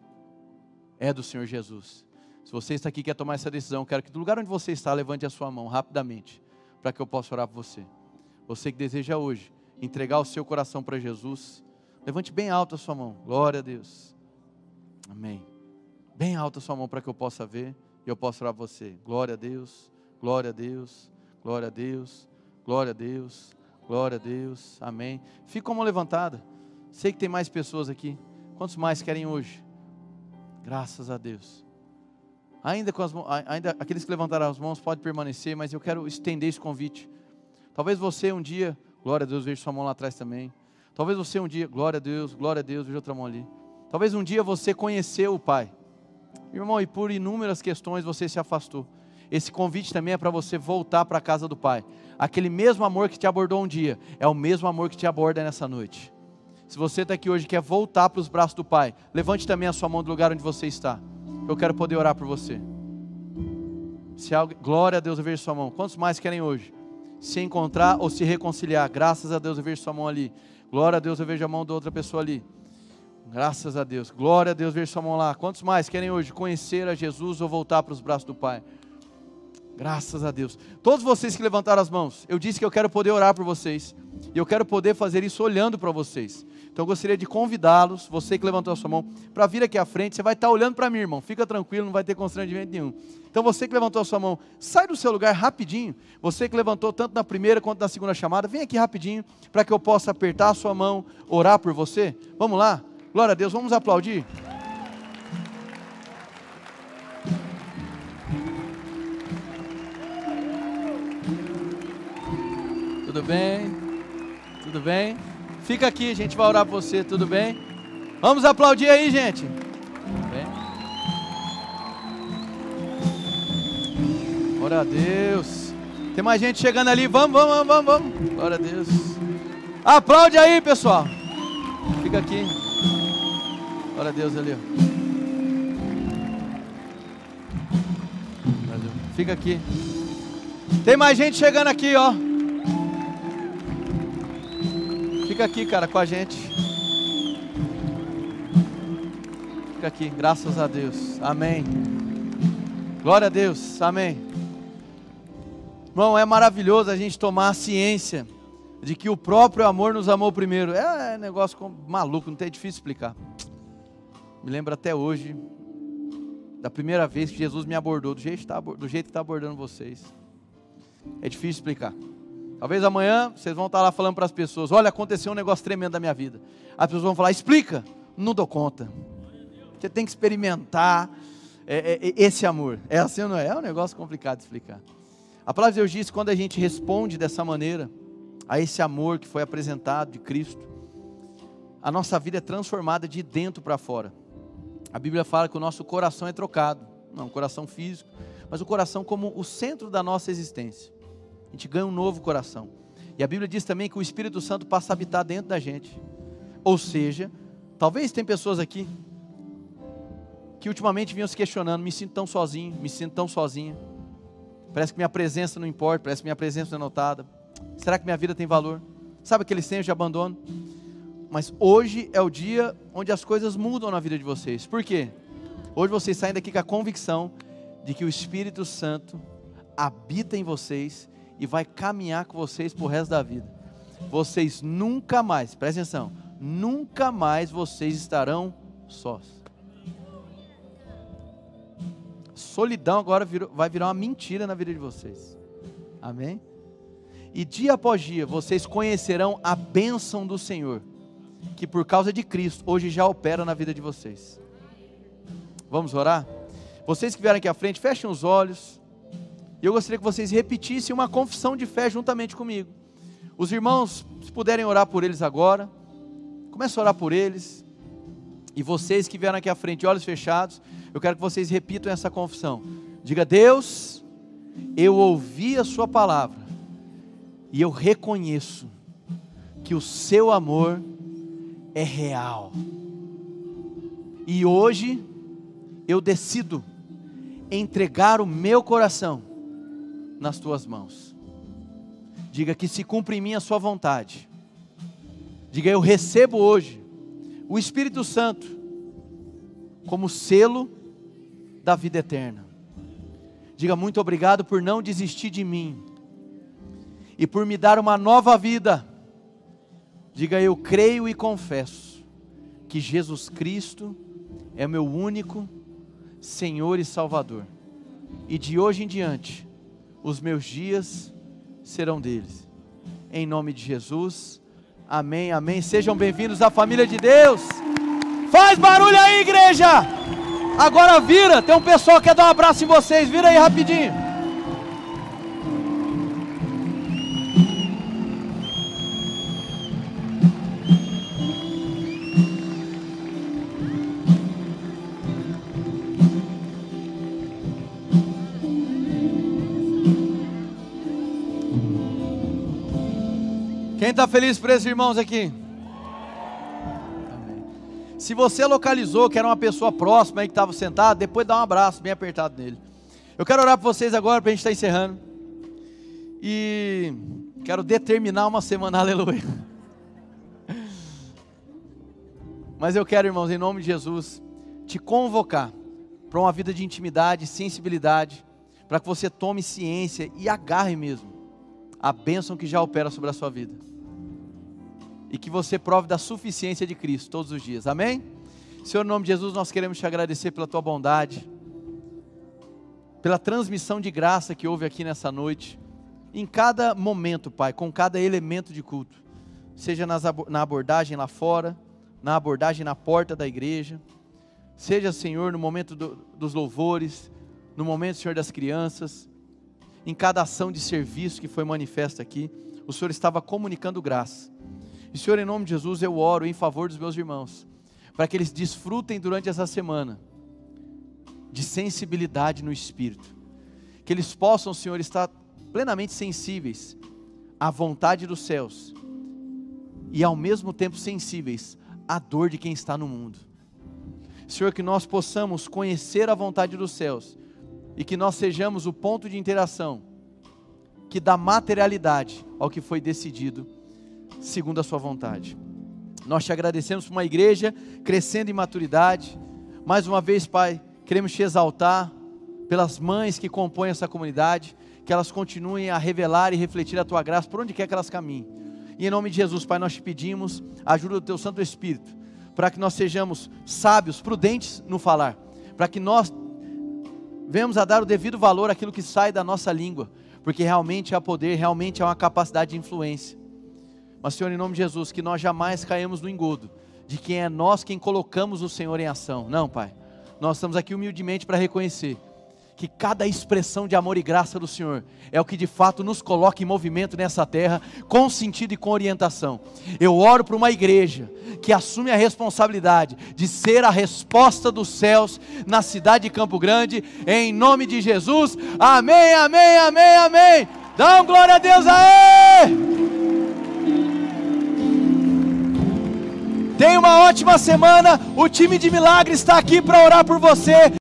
é do Senhor Jesus. Se você está aqui e quer tomar essa decisão, eu quero que do lugar onde você está, levante a sua mão rapidamente, para que eu possa orar por você. Você que deseja hoje entregar o seu coração para Jesus, levante bem alto a sua mão. Glória a Deus. Amém. Bem alto a sua mão para que eu possa ver e eu possa orar por você. Glória a Deus, glória a Deus, glória a Deus, glória a Deus, glória a Deus. Amém. Fica com a mão levantada. Sei que tem mais pessoas aqui. Quantos mais querem hoje? Graças a Deus. Ainda aqueles que levantaram as mãos podem permanecer, mas eu quero estender esse convite. Talvez você um dia, glória a Deus, veja sua mão lá atrás também. Talvez você um dia, glória a Deus, veja outra mão ali. Talvez um dia você conheceu o Pai. Irmão, e por inúmeras questões você se afastou. Esse convite também é para você voltar para a casa do Pai. Aquele mesmo amor que te abordou um dia, é o mesmo amor que te aborda nessa noite. Se você está aqui hoje e quer voltar para os braços do Pai, levante também a sua mão do lugar onde você está. Eu quero poder orar por você. Glória a Deus, eu vejo sua mão. Quantos mais querem hoje se encontrar ou se reconciliar? Graças a Deus, eu vejo sua mão ali. Glória a Deus, eu vejo a mão da outra pessoa ali. Graças a Deus. Glória a Deus, vejo sua mão lá. Quantos mais querem hoje conhecer a Jesus ou voltar para os braços do Pai? Graças a Deus. Todos vocês que levantaram as mãos, eu disse que eu quero poder orar por vocês. E eu quero poder fazer isso olhando para vocês. Então eu gostaria de convidá-los, você que levantou a sua mão, para vir aqui à frente. Você vai estar olhando para mim, irmão. Fica tranquilo, não vai ter constrangimento nenhum. Então você que levantou a sua mão, sai do seu lugar rapidinho. Você que levantou tanto na primeira quanto na segunda chamada, vem aqui rapidinho, para que eu possa apertar a sua mão, orar por você. Vamos lá? Glória a Deus, vamos aplaudir? Tudo bem? Tudo bem? Fica aqui, a gente vai orar por você, tudo bem? Vamos aplaudir aí, gente. Bem. Glória a Deus. Tem mais gente chegando ali, vamos. Glória a Deus. Aplaude aí, pessoal. Fica aqui. Glória a Deus ali. Fica aqui. Tem mais gente chegando aqui, ó. Fica aqui, cara, com a gente. Fica aqui, graças a Deus. Amém. Glória a Deus. Amém. Irmão, é maravilhoso a gente tomar a ciência de que o próprio amor nos amou primeiro. É negócio maluco, não é difícil explicar. Me lembro até hoje da primeira vez que Jesus me abordou, do jeito que está abordando vocês. É difícil explicar. Talvez amanhã vocês vão estar lá falando para as pessoas: olha, aconteceu um negócio tremendo na minha vida. As pessoas vão falar: explica. Não dou conta. Você tem que experimentar esse amor. É assim ou não é? É um negócio complicado de explicar. A palavra de Deus diz que quando a gente responde dessa maneira a esse amor que foi apresentado de Cristo, a nossa vida é transformada de dentro para fora. A Bíblia fala que o nosso coração é trocado. Não um coração físico, mas o coração como o centro da nossa existência. A gente ganha um novo coração. E a Bíblia diz também que o Espírito Santo passa a habitar dentro da gente. Ou seja, talvez tem pessoas aqui que ultimamente vinham se questionando: me sinto tão sozinho, me sinto tão sozinha. Parece que minha presença não importa, parece que minha presença não é notada. Será que minha vida tem valor? Sabe aquele senso de abandono? Mas hoje é o dia onde as coisas mudam na vida de vocês. Por quê? Hoje vocês saem daqui com a convicção de que o Espírito Santo habita em vocês e vai caminhar com vocês para o resto da vida. Vocês nunca mais, presta atenção, nunca mais vocês estarão sós. Solidão agora vai virar uma mentira na vida de vocês. Amém? E dia após dia vocês conhecerão a bênção do Senhor, que por causa de Cristo hoje já opera na vida de vocês. Vamos orar? Vocês que vieram aqui à frente, fechem os olhos. E eu gostaria que vocês repetissem uma confissão de fé juntamente comigo. Os irmãos, se puderem orar por eles agora, comece a orar por eles. E vocês que vieram aqui à frente, olhos fechados, eu quero que vocês repitam essa confissão. Diga: Deus, eu ouvi a sua palavra e eu reconheço que o seu amor é real. E hoje eu decido entregar o meu coração nas tuas mãos. Diga que se cumpre em mim a sua vontade. Diga: eu recebo hoje o Espírito Santo como selo da vida eterna. Diga: muito obrigado por não desistir de mim e por me dar uma nova vida. Diga: eu creio e confesso que Jesus Cristo é meu único Senhor e Salvador, e de hoje em diante os meus dias serão deles. Em nome de Jesus, amém, amém. Sejam bem-vindos à família de Deus. Faz barulho aí, igreja. Agora vira, tem um pessoal que quer dar um abraço em vocês. Vira aí rapidinho. Quem está feliz por esses irmãos aqui? Amém. Se você localizou que era uma pessoa próxima aí que estava sentado, depois dá um abraço bem apertado nele. Eu quero orar por vocês agora para a gente estar encerrando. E quero determinar uma semana, aleluia. Mas eu quero, irmãos, em nome de Jesus, te convocar para uma vida de intimidade, sensibilidade, para que você tome ciência e agarre mesmo a bênção que já opera sobre a sua vida. E que você prove da suficiência de Cristo todos os dias, amém? Senhor, em nome de Jesus, nós queremos te agradecer pela tua bondade, pela transmissão de graça que houve aqui nessa noite, em cada momento, Pai, com cada elemento de culto, seja na abordagem lá fora, na abordagem na porta da igreja, seja, Senhor, no momento dos louvores, no momento, Senhor, das crianças, em cada ação de serviço que foi manifesta aqui, o Senhor estava comunicando graça. E, Senhor, em nome de Jesus, eu oro em favor dos meus irmãos, para que eles desfrutem durante essa semana de sensibilidade no Espírito, que eles possam, Senhor, estar plenamente sensíveis à vontade dos céus e ao mesmo tempo sensíveis à dor de quem está no mundo. Senhor, que nós possamos conhecer a vontade dos céus e que nós sejamos o ponto de interação que dá materialidade ao que foi decidido segundo a sua vontade. Nós te agradecemos por uma igreja crescendo em maturidade. Mais uma vez, Pai, queremos te exaltar pelas mães que compõem essa comunidade, que elas continuem a revelar e refletir a tua graça por onde quer que elas caminhem. E em nome de Jesus, Pai, nós te pedimos a ajuda do teu Santo Espírito, para que nós sejamos sábios, prudentes no falar, para que nós venhamos a dar o devido valor àquilo que sai da nossa língua, porque realmente há poder, realmente há uma capacidade de influência. Mas, Senhor, em nome de Jesus, que nós jamais caímos no engodo de quem é nós quem colocamos o Senhor em ação. Não, Pai, nós estamos aqui humildemente para reconhecer que cada expressão de amor e graça do Senhor é o que de fato nos coloca em movimento nessa terra, com sentido e com orientação. Eu oro por uma igreja que assume a responsabilidade de ser a resposta dos céus na cidade de Campo Grande, em nome de Jesus, amém, amém, amém, amém. Dá um glória a Deus aí! Tenha uma ótima semana, o time de milagres está aqui para orar por você.